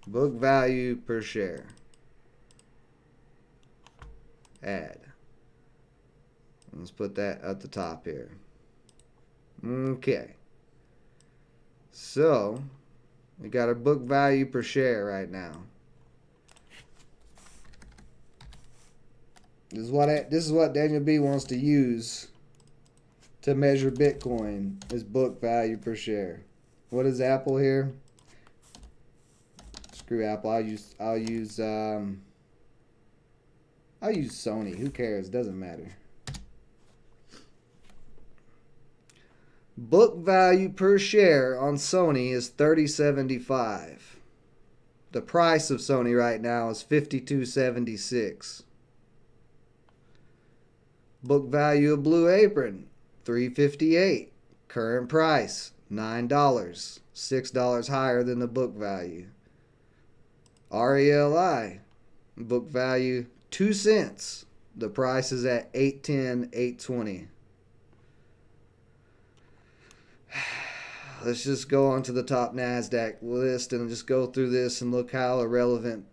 Book value per share. Add. Let's put that at the top here. Okay. So, we got our book value per share right now. This is what Daniel B wants to use to measure Bitcoin, is book value per share. What is Apple here? Screw Apple. I'll use Sony. Who cares? Doesn't matter. Book value per share on Sony is $30.75. The price of Sony right now is $52.76. Book value of Blue Apron, $3.58. Current price, $9. $6 higher than the book value. RELI, book value 2 cents. The price is at $8.10, $8.20. Let's just go on to the top NASDAQ list and just go through this and look how irrelevant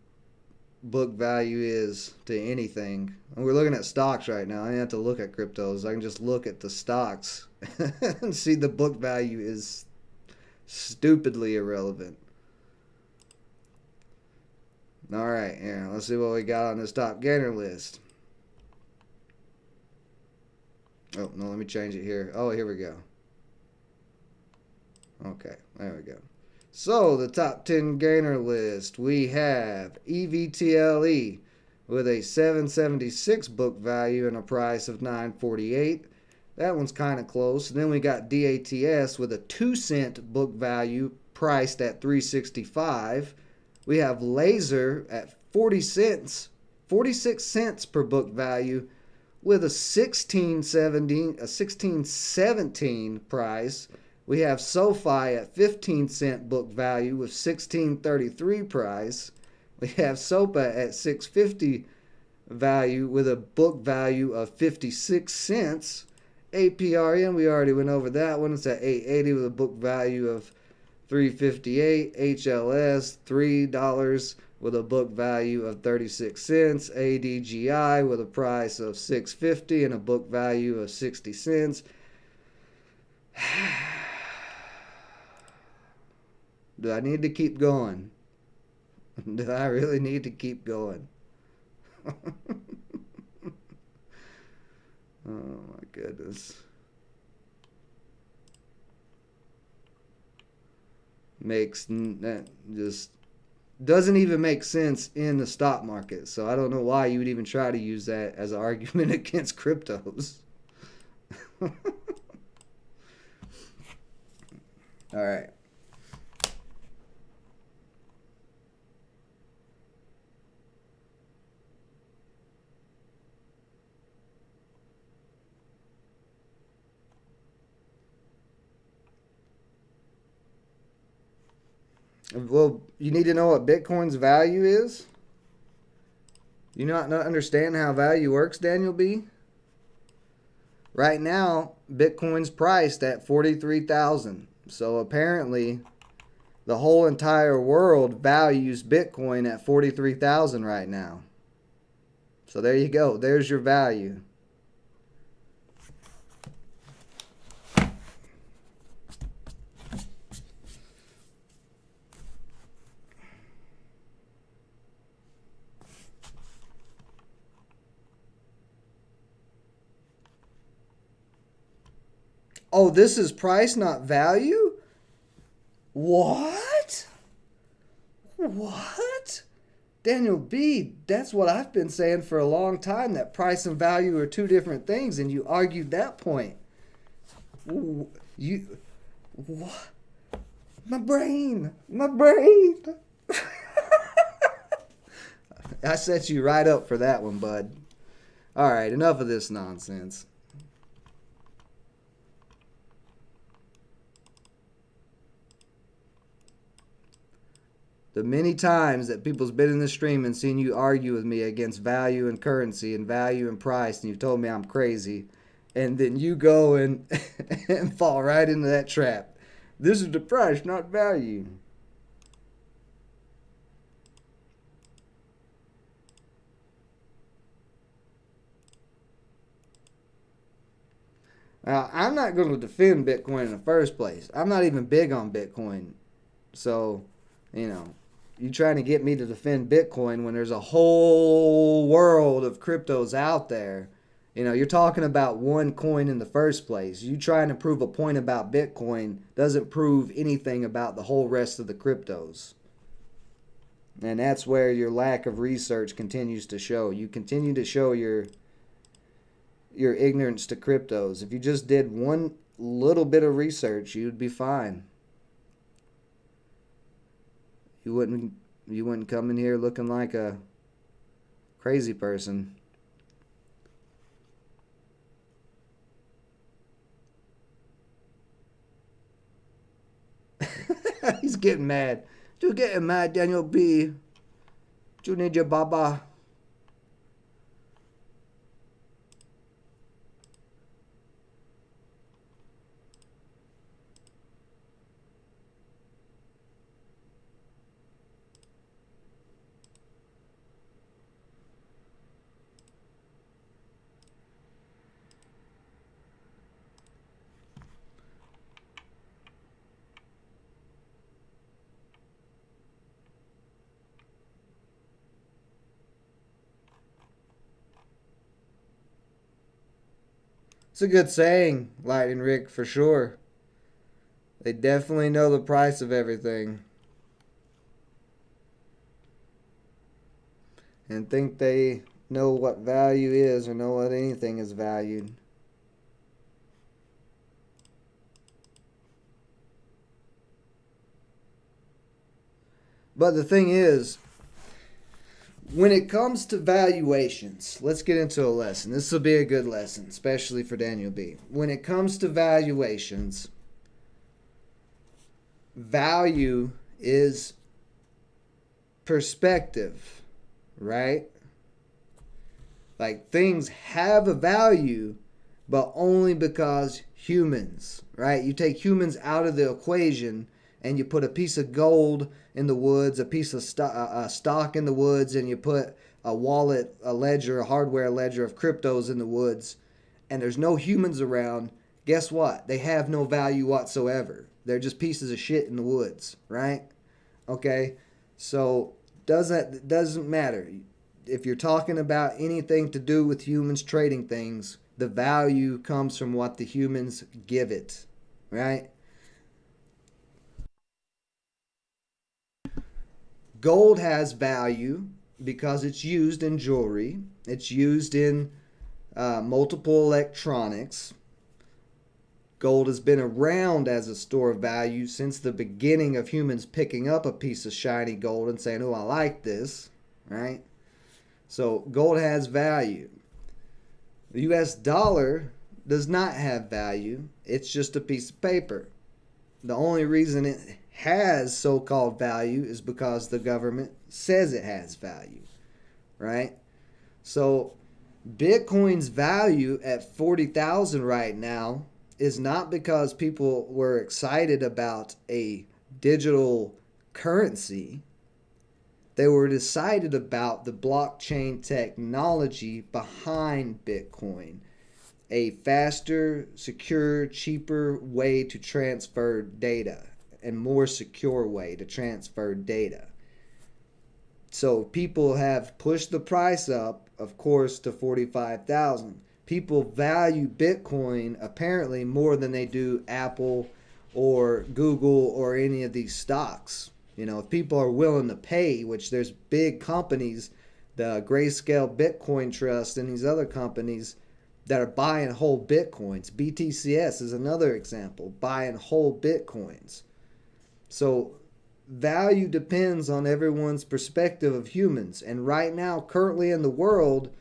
book value is to anything. And we're looking at stocks right now. I didn't have to look at cryptos. I can just look at the stocks and see the book value is stupidly irrelevant. All right, yeah, let's see what we got on this top gainer list. Oh, no, let me change it here. Oh, here we go. Okay, there we go. So, the top 10 gainer list, we have EVTLE with a 776 book value and a price of $9.48. That one's kind of close. And then we got DATS with a 2 cent book value priced at $3.65. We have Laser at 46 cents per book value with a 16.17 price. We have SoFi at 15 cent book value with 16.33 price. We have SOPA at 6.50 value with a book value of 56 cents. APRM, we already went over that one. It's at 8.80 with a book value of $3.58. HLS, $3 with a book value of 36 cents. ADGI with a price of $6.50 and a book value of 60 cents. Do I need to keep going? Do I really need to keep going? Oh my goodness. That just doesn't even make sense in the stock market. So I don't know why you would even try to use that as an argument against cryptos. All right. Well, you need to know what Bitcoin's value is? You not understand how value works, Daniel B? Right now, Bitcoin's priced at 43,000. So apparently, the whole entire world values Bitcoin at 43,000 right now. So there you go. There's your value. Oh, this is price, not value? What? What? Daniel B., that's what I've been saying for a long time, that price and value are two different things, and you argued that point. You. What? My brain. My brain. I set you right up for that one, bud. All right, enough of this nonsense. The many times that people's been in the stream and seen you argue with me against value and currency and value and price, and you've told me I'm crazy, and then you go and, and fall right into that trap. This is the price, not value. Now, I'm not going to defend Bitcoin in the first place. I'm not even big on Bitcoin. So, you trying to get me to defend Bitcoin when there's a whole world of cryptos out there. You're talking about one coin in the first place. You trying to prove a point about Bitcoin doesn't prove anything about the whole rest of the cryptos. And that's where your lack of research continues to show. You continue to show your ignorance to cryptos. If you just did one little bit of research, you'd be fine. You wouldn't come in here looking like a crazy person. He's getting mad. You getting mad, Daniel B. You need your baba. It's a good saying, Lightning Rick, for sure. They definitely know the price of everything. And think they know what value is or know what anything is valued. But the thing is, when it comes to valuations, let's get into a lesson. This will be a good lesson, especially for Daniel B. When it comes to valuations, value is perspective, right? Like, things have a value, but only because humans, right? You take humans out of the equation and you put a piece of gold in the woods, a piece of stock in the woods, and you put a wallet, a ledger, a hardware ledger of cryptos in the woods, and there's no humans around, guess what? They have no value whatsoever. They're just pieces of shit in the woods, right? Okay? So doesn't matter. If you're talking about anything to do with humans trading things, the value comes from what the humans give it, right? Gold has value because it's used in jewelry. It's used in multiple electronics. Gold has been around as a store of value since the beginning of humans picking up a piece of shiny gold and saying, oh, I like this, right? So gold has value. The US dollar does not have value. It's just a piece of paper. The only reason it has so-called value is because the government says it has value, right? So Bitcoin's value at 40,000 right now is not because people were excited about a digital currency. They were excited about the blockchain technology behind Bitcoin. A faster, secure, cheaper way to transfer data and more secure way to transfer data. So people have pushed the price up, of course, to 45,000. people value Bitcoin apparently more than they do Apple or Google or any of these stocks. If people are willing to pay, which there's big companies, the Grayscale Bitcoin Trust and these other companies that are buying whole Bitcoins. BTCS is another example, buying whole Bitcoins. So value depends on everyone's perspective of humans. And right now, currently in the world,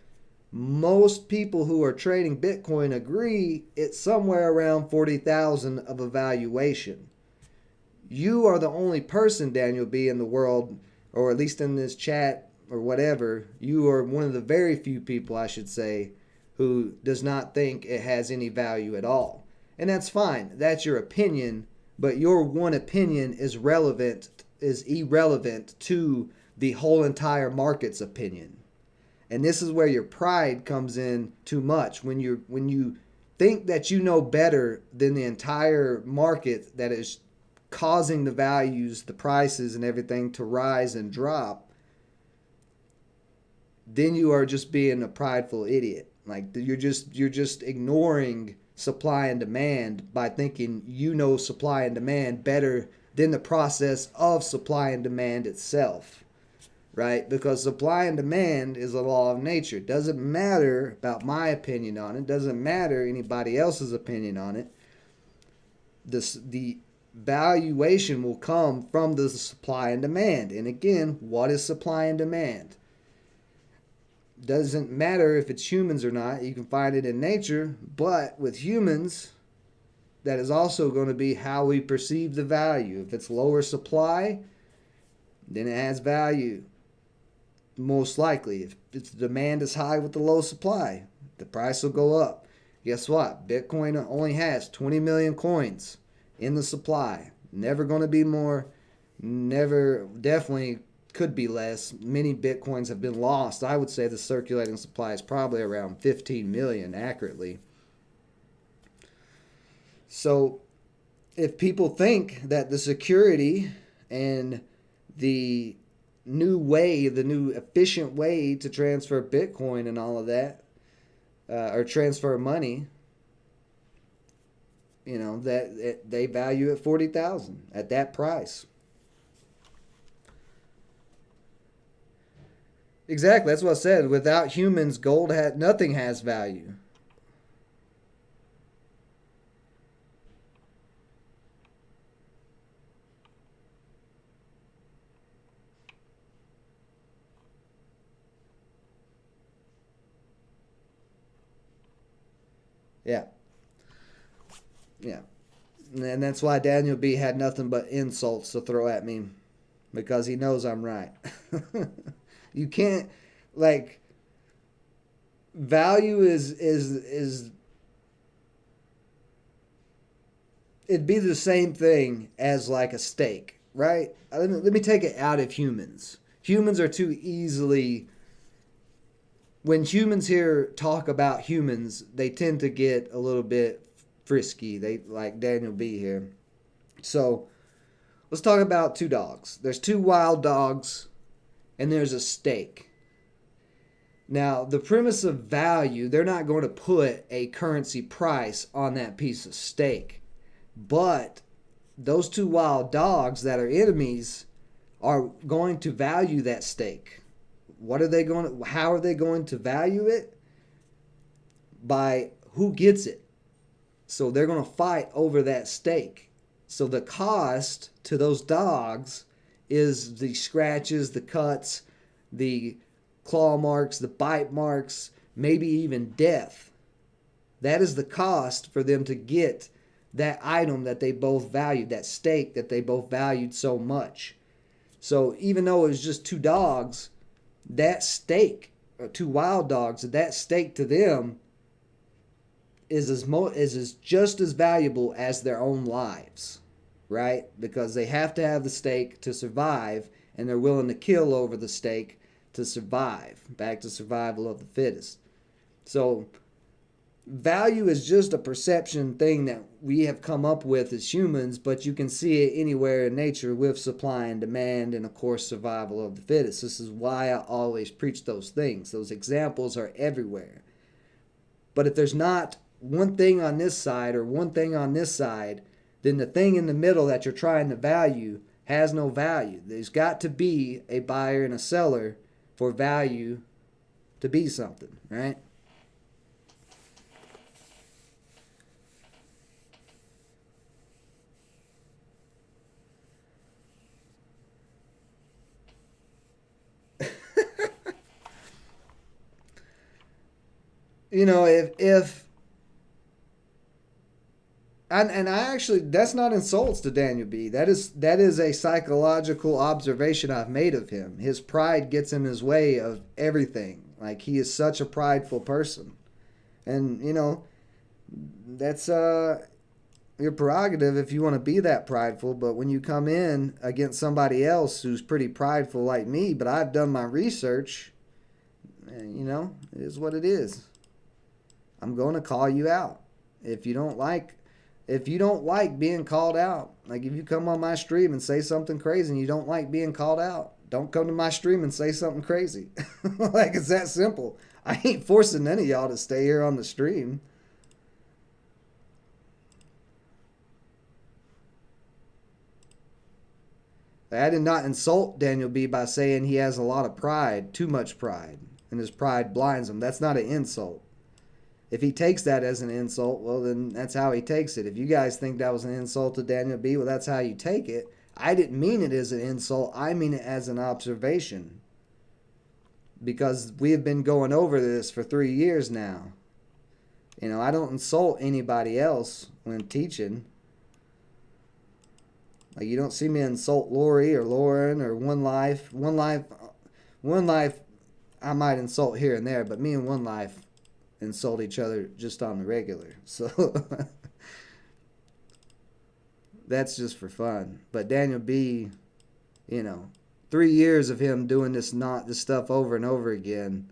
most people who are trading Bitcoin agree it's somewhere around 40,000 of a valuation. You are the only person, Daniel B, in the world, or at least in this chat or whatever, you are one of the very few people, I should say, who does not think it has any value at all. And that's fine. That's your opinion, but your one opinion is irrelevant to the whole entire market's opinion. And this is where your pride comes in too much. When you think that you know better than the entire market that is causing the values, the prices and everything to rise and drop, then you are just being a prideful idiot. Like you're just ignoring supply and demand by thinking you know supply and demand better than the process of supply and demand itself. Right? Because supply and demand is a law of nature. It doesn't matter about my opinion on it. It doesn't matter anybody else's opinion on it. The valuation will come from the supply and demand. And again, what is supply and demand? Doesn't matter if it's humans or not. You can find it in nature. But with humans, that is also going to be how we perceive the value. If it's lower supply, then it has value. Most likely, if its demand is high with the low supply, the price will go up. Guess what? Bitcoin only has 20 million coins in the supply. Never going to be more. Never, definitely could be less. Many Bitcoins have been lost. I would say the circulating supply is probably around 15 million accurately. So if people think that the security and the new efficient way to transfer Bitcoin and all of that, or transfer money, that they value at 40,000 at that price. Exactly, that's what I said. Without humans, nothing has value. Yeah. Yeah. And that's why Daniel B had nothing but insults to throw at me, because he knows I'm right. You can't, value is it'd be the same thing as like a steak, right? Let me take it out of humans. Humans are too easily, when humans here talk about humans, they tend to get a little bit frisky. They like Daniel B here. So let's talk about two dogs. There's two wild dogs and there's a steak. Now, the premise of value, they're not going to put a currency price on that piece of steak. But those two wild dogs that are enemies are going to value that steak. How are they going to value it? By who gets it. So they're going to fight over that steak. So the cost to those dogs is the scratches, the cuts, the claw marks, the bite marks, maybe even death. That is the cost for them to get that item that they both valued, that steak that they both valued so much. So even though it was just two dogs, that steak, or two wild dogs, that steak to them is just as valuable as their own lives, right? Because they have to have the steak to survive, and they're willing to kill over the steak to survive. Back to survival of the fittest. So value is just a perception thing that we have come up with as humans, but you can see it anywhere in nature with supply and demand and, of course, survival of the fittest. This is why I always preach those things. Those examples are everywhere. But if there's not one thing on this side or one thing on this side, then the thing in the middle that you're trying to value has no value. There's got to be a buyer and a seller for value to be something, right? You know, if and I actually, that's not insults to Daniel B. That is a psychological observation I've made of him. His pride gets in his way of everything. Like, he is such a prideful person, and that's your prerogative if you want to be that prideful. But when you come in against somebody else who's pretty prideful like me, but I've done my research, it is what it is. I'm going to call you out. If you don't like being called out, like if you come on my stream and say something crazy and you don't like being called out, don't come to my stream and say something crazy. Like, it's that simple. I ain't forcing any of y'all to stay here on the stream. I did not insult Daniel B by saying he has a lot of pride, too much pride, and his pride blinds him. That's not an insult. If he takes that as an insult, well, then that's how he takes it. If you guys think that was an insult to Daniel B, well, that's how you take it. I didn't mean it as an insult. I mean it as an observation. Because we have been going over this for 3 years now. I don't insult anybody else when teaching. Like, you don't see me insult Lori or Lauren or One Life. One Life, I might insult here and there, but me and One Life insult each other just on the regular. So that's just for fun. But Daniel B, 3 years of him doing this stuff over and over again,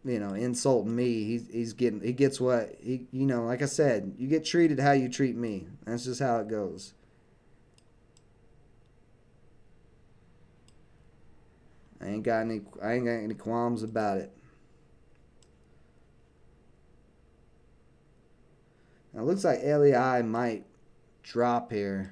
insulting me. He gets what he, like I said, you get treated how you treat me. That's just how it goes. I ain't got any qualms about it. Now, it looks like LEI might drop here.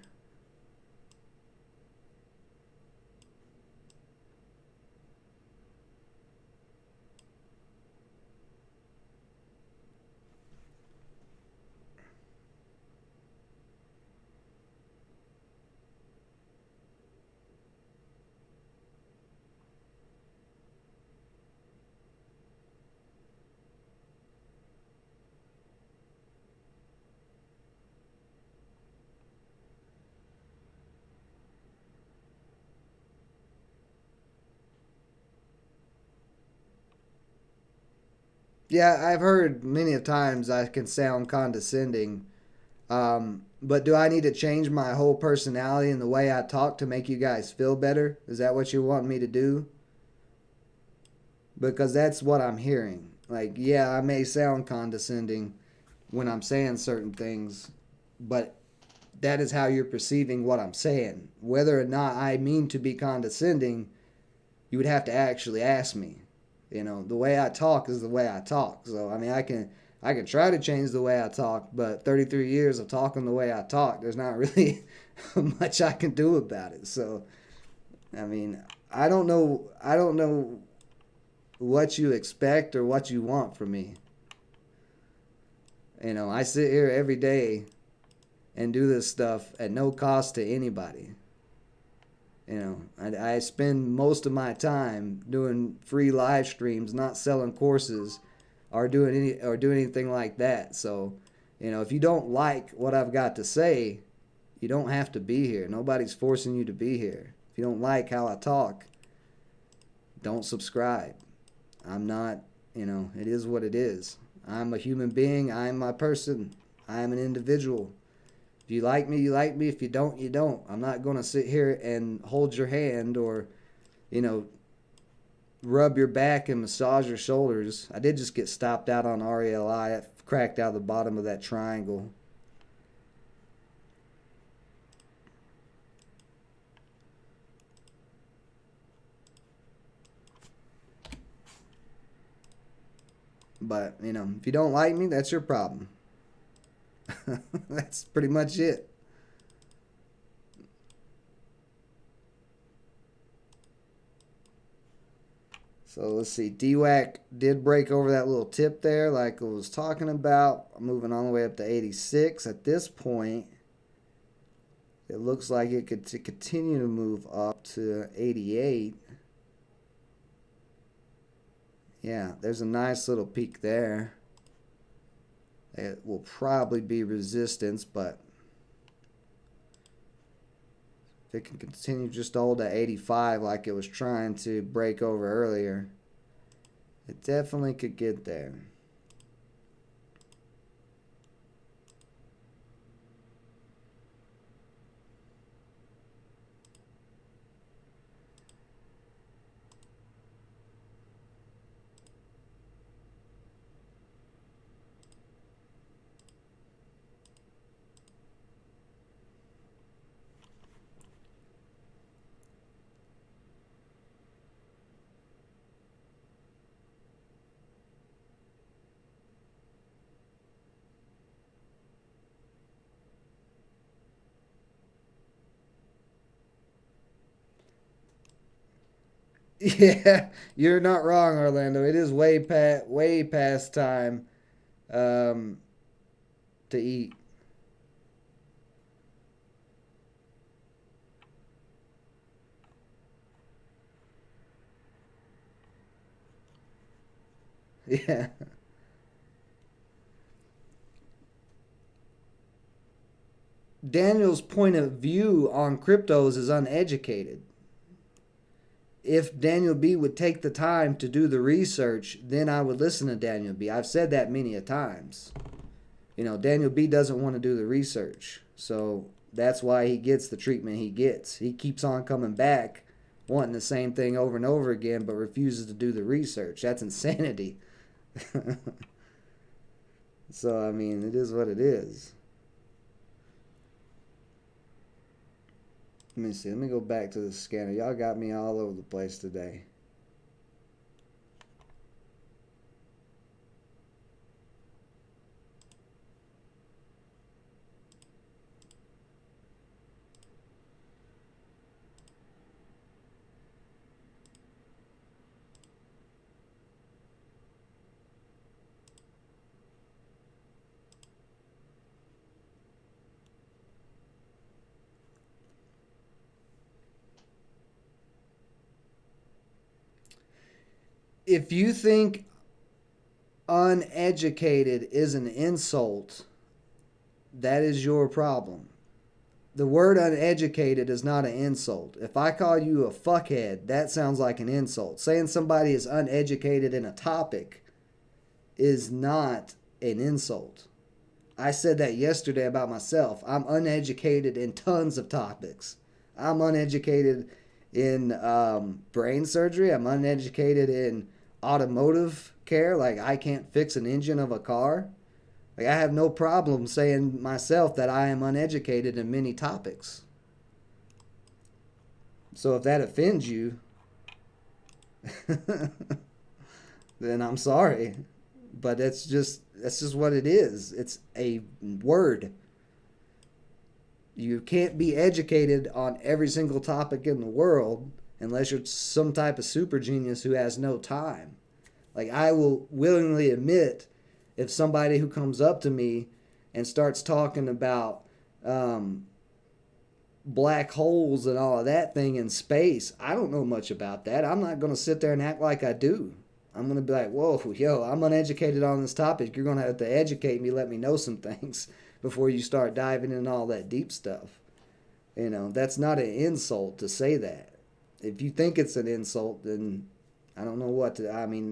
Yeah, I've heard many of times I can sound condescending. But do I need to change my whole personality and the way I talk to make you guys feel better? Is that what you want me to do? Because that's what I'm hearing. Like, yeah, I may sound condescending when I'm saying certain things, but that is how you're perceiving what I'm saying. Whether or not I mean to be condescending, you would have to actually ask me. The way I talk is the way I talk. So, I mean, I can try to change the way I talk, but 33 years of talking the way I talk, there's not really much I can do about it. So, I mean, I don't know what you expect or what you want from me. I sit here every day and do this stuff at no cost to anybody. I spend most of my time doing free live streams, not selling courses or doing anything like that. So, if you don't like what I've got to say, you don't have to be here. Nobody's forcing you to be here. If you don't like how I talk, don't subscribe. I'm not, it is what it is. I'm a human being. I'm my person. I'm an individual. If you like me, you like me. If you don't, you don't. I'm not going to sit here and hold your hand or, rub your back and massage your shoulders. I did just get stopped out on RELI. I cracked out the bottom of that triangle. But, if you don't like me, that's your problem. That's pretty much it. So let's see. DWAC did break over that little tip there, like I was talking about. Moving all the way up to 86. At this point, it looks like it could continue to move up to 88. Yeah, there's a nice little peak there. It will probably be resistance, but if it can continue just to hold at 85 like it was trying to break over earlier, it definitely could get there. Yeah, you're not wrong, Orlando. It is way past time um, to eat. Yeah. Daniel's point of view on cryptos is uneducated. If Daniel B would take the time to do the research, then I would listen to Daniel B. I've said that many a times. Daniel B doesn't want to do the research. So that's why he gets the treatment he gets. He keeps on coming back, wanting the same thing over and over again, but refuses to do the research. That's insanity. So, it is what it is. Let me see. Let me go back to the scanner. Y'all got me all over the place today. If you think uneducated is an insult, that is your problem. The word uneducated is not an insult. If I call you a fuckhead, that sounds like an insult. Saying somebody is uneducated in a topic is not an insult. I said that yesterday about myself. I'm uneducated in tons of topics. I'm uneducated in brain surgery. I'm uneducated in automotive care. Like, I can't fix an engine of a car. Like, I have no problem saying myself that I am uneducated in many topics. So if that offends you, then I'm sorry. But that's just what it is. It's a word. You can't be educated on every single topic in the world unless you're some type of super genius who has no time. Like, I will willingly admit, if somebody who comes up to me and starts talking about black holes and all of that thing in space, I don't know much about that. I'm not going to sit there and act like I do. I'm going to be like, whoa, yo, I'm uneducated on this topic. You're going to have to educate me, let me know some things before you start diving in all that deep stuff. That's not an insult to say that. If you think it's an insult, then I don't know what to,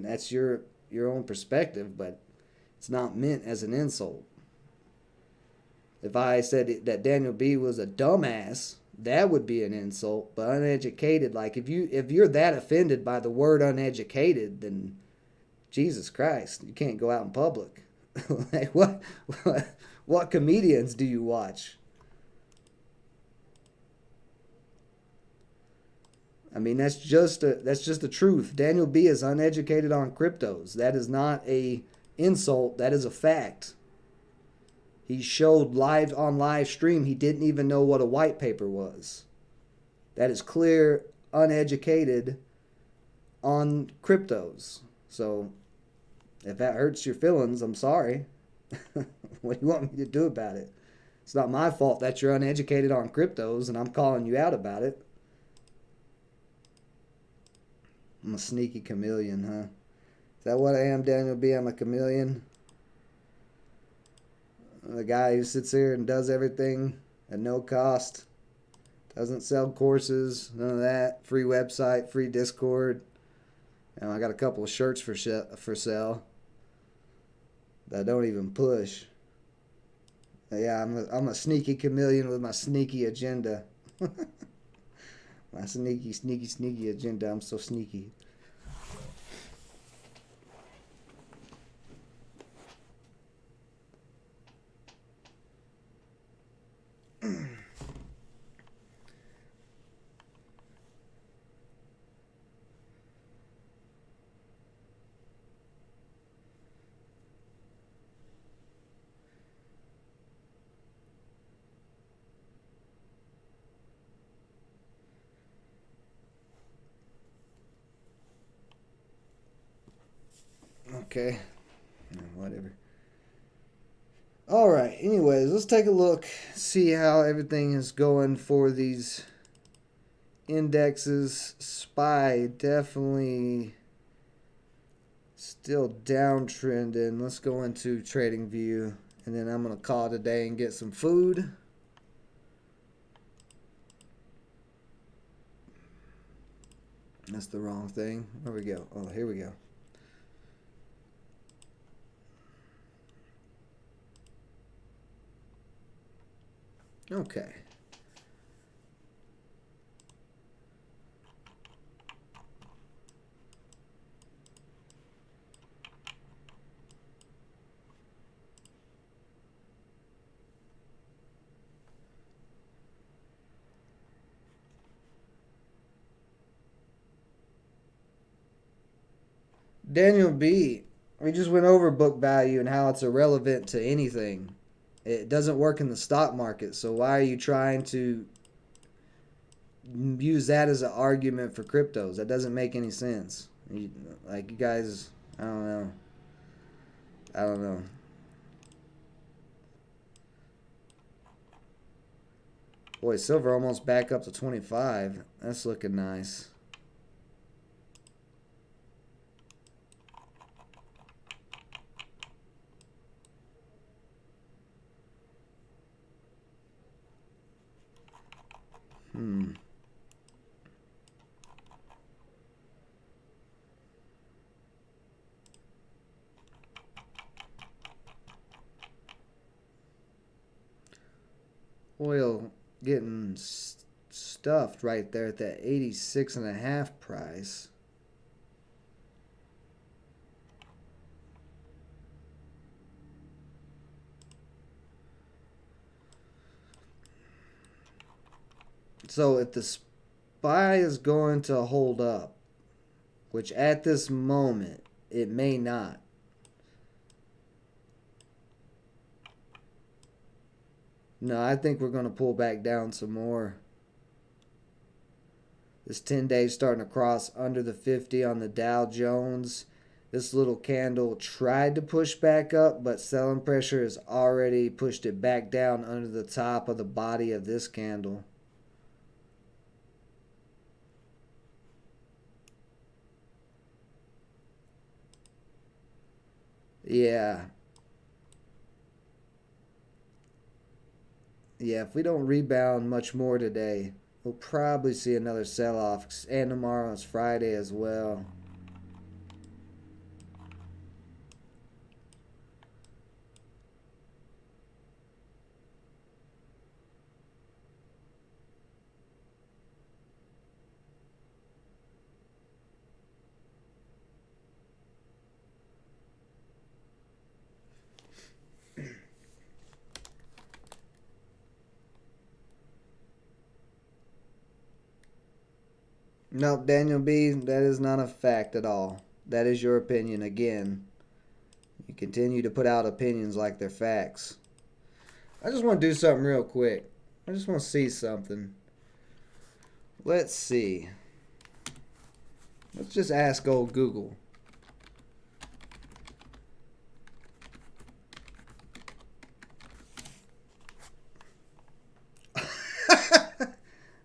that's your own perspective, but it's not meant as an insult. If I said that Daniel B was a dumbass, that would be an insult. But uneducated, like, if you're that offended by the word uneducated, then Jesus Christ, you can't go out in public. Like, what comedians do you watch? That's just the truth. Daniel B is uneducated on cryptos. That is not a insult. That is a fact. He showed on live stream he didn't even know what a white paper was. That is clear, uneducated on cryptos. So if that hurts your feelings, I'm sorry. What do you want me to do about it? It's not my fault that you're uneducated on cryptos and I'm calling you out about it. I'm a sneaky chameleon, huh? Is that what I am, Daniel B? I'm a chameleon. The guy who sits here and does everything at no cost. Doesn't sell courses, none of that. Free website, free Discord. I got a couple of shirts for sale that I don't even push. Yeah, I'm a sneaky chameleon with my sneaky agenda. My sneaky agenda. I'm so sneaky. Okay. Whatever. All right. Anyways, let's take a look, see how everything is going for these indexes. SPY definitely still downtrending. Let's go into Trading View, and then I'm going to call it a day and get some food. That's the wrong thing. Where we go? Oh, here we go. Okay. Daniel B, we just went over book value and how it's irrelevant to anything. It doesn't work in the stock market, so why are you trying to use that as an argument for cryptos? That doesn't make any sense. You guys, I don't know. I don't know. Boy, silver almost back up to 25. That's looking nice. Oil getting stuffed right there at that 86.5 price. So if the SPY is going to hold up, which at this moment it may not, no, I think we're going to pull back down some more. This 10-day is starting to cross under the 50 on the Dow Jones. This little candle tried to push back up, but selling pressure has already pushed it back down under the top of the body of this candle. Yeah. Yeah, if we don't rebound much more today, we'll probably see another sell-off. And tomorrow is Friday as well. No, Daniel B, that is not a fact at all. That is your opinion again. You continue to put out opinions like they're facts. I just want to do something real quick. I just want to see something. Let's see. Let's just ask old Google.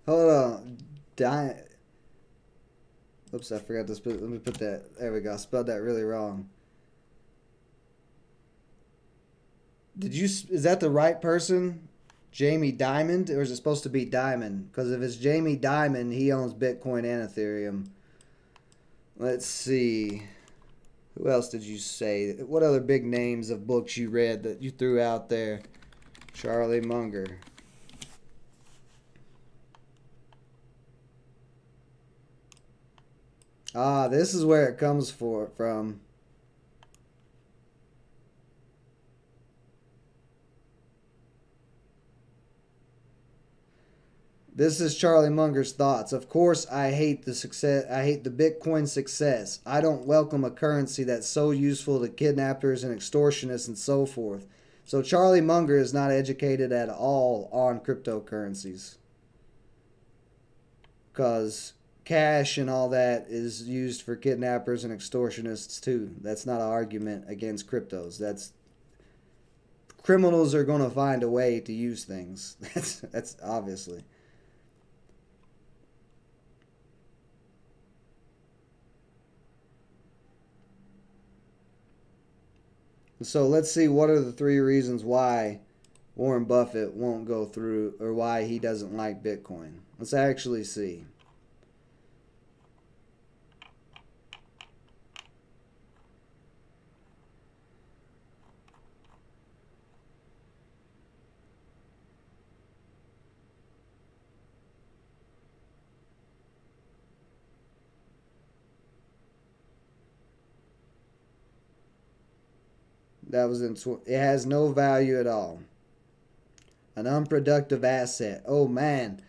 Hold on. Oops, I forgot to spell. Let me put that. There we go. I spelled that really wrong. Is that the right person? Jamie Dimon? Or is it supposed to be Dimon? Because if it's Jamie Dimon, he owns Bitcoin and Ethereum. Let's see. Who else did you say? What other big names of books you read that you threw out there? Charlie Munger. Ah, this is where it comes from. This is Charlie Munger's thoughts. Of course, I hate the success. I hate the Bitcoin success. I don't welcome a currency that's so useful to kidnappers and extortionists and so forth. So Charlie Munger is not educated at all on cryptocurrencies, because cash and all that is used for kidnappers and extortionists too. That's not an argument against cryptos. That's criminals are going to find a way to use things. That's obviously. So let's see, what are the 3 reasons why Warren Buffett won't go through, or why he doesn't like Bitcoin. Let's actually see. That was in. It has no value at all. An unproductive asset. Oh man.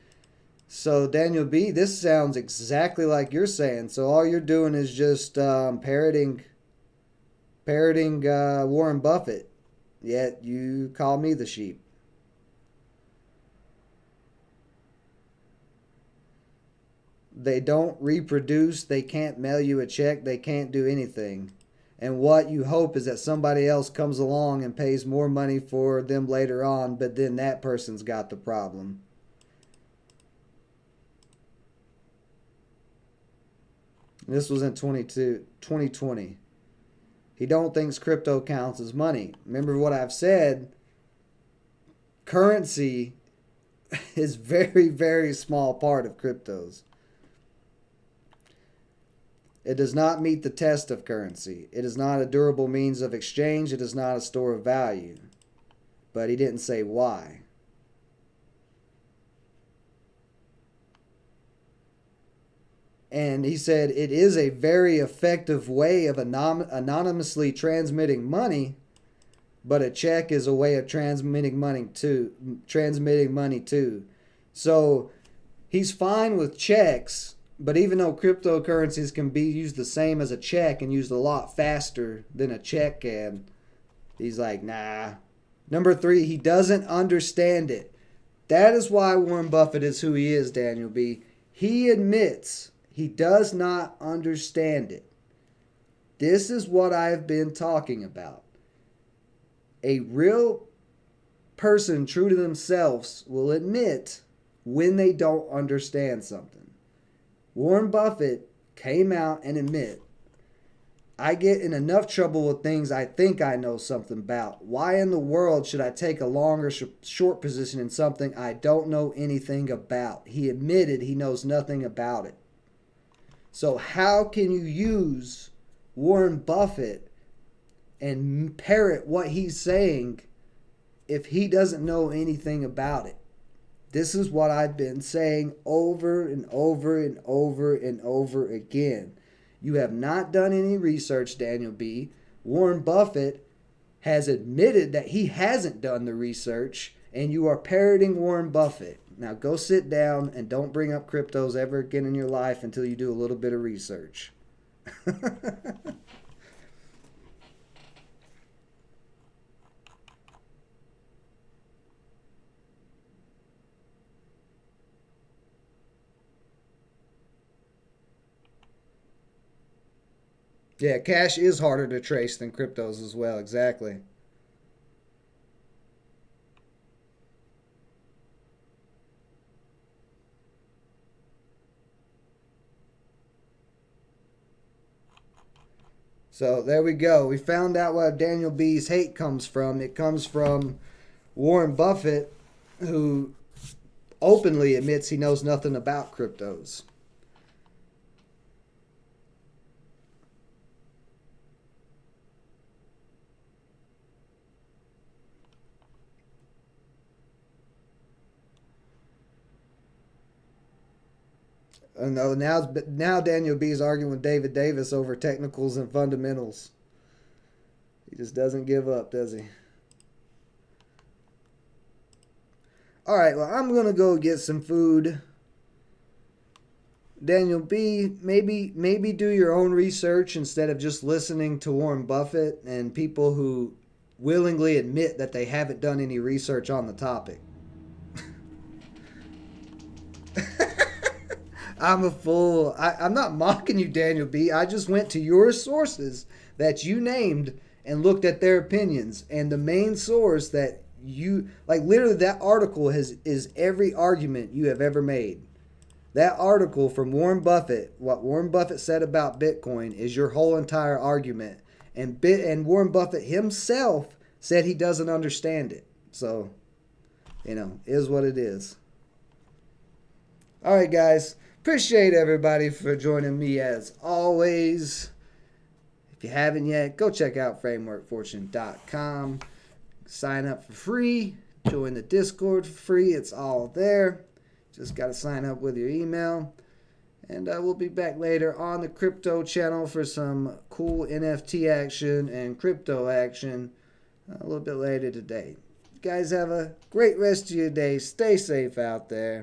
So Daniel B, this sounds exactly like you're saying. So all you're doing is just parroting Warren Buffett. Yet you call me the sheep. They don't reproduce. They can't mail you a check. They can't do anything. And what you hope is that somebody else comes along and pays more money for them later on, but then that person's got the problem. This was in 2020. He don't think crypto counts as money. Remember what I've said, currency is very, very small part of cryptos. It does not meet the test of currency. It is not a durable means of exchange. It is not a store of value. But he didn't say why. And he said it is a very effective way of anonymously transmitting money, but a check is a way of transmitting money too. So he's fine with checks. But even though cryptocurrencies can be used the same as a check and used a lot faster than a check can, he's like, nah. Number 3, he doesn't understand it. That is why Warren Buffett is who he is, Daniel B. He admits he does not understand it. This is what I've been talking about. A real person true to themselves will admit when they don't understand something. Warren Buffett came out and admit, I get in enough trouble with things I think I know something about. Why in the world should I take a long or short position in something I don't know anything about? He admitted he knows nothing about it. So how can you use Warren Buffett and parrot what he's saying if he doesn't know anything about it? This is what I've been saying over and over and over and over again. You have not done any research, Daniel B. Warren Buffett has admitted that he hasn't done the research, and you are parroting Warren Buffett. Now go sit down and don't bring up cryptos ever again in your life until you do a little bit of research. Yeah, cash is harder to trace than cryptos as well. Exactly. So there we go. We found out where Daniel B's hate comes from. It comes from Warren Buffett, who openly admits he knows nothing about cryptos. No, now Daniel B is arguing with David Davis over technicals and fundamentals. He just doesn't give up, does he? All right, well, I'm gonna go get some food. Daniel B, maybe do your own research instead of just listening to Warren Buffett and people who willingly admit that they haven't done any research on the topic. I'm a fool. I'm not mocking you, Daniel B. I just went to your sources that you named and looked at their opinions. And the main source that you, like, literally that article is every argument you have ever made. That article from Warren Buffett, what Warren Buffett said about Bitcoin, is your whole entire argument. And Warren Buffett himself said he doesn't understand it. So, is what it is. All right, guys. Appreciate everybody for joining me as always. If you haven't yet, go check out frameworkfortune.com. Sign up for free. Join the Discord for free. It's all there. Just got to sign up with your email. And we'll be back later on the crypto channel for some cool NFT action and crypto action a little bit later today. You guys have a great rest of your day. Stay safe out there.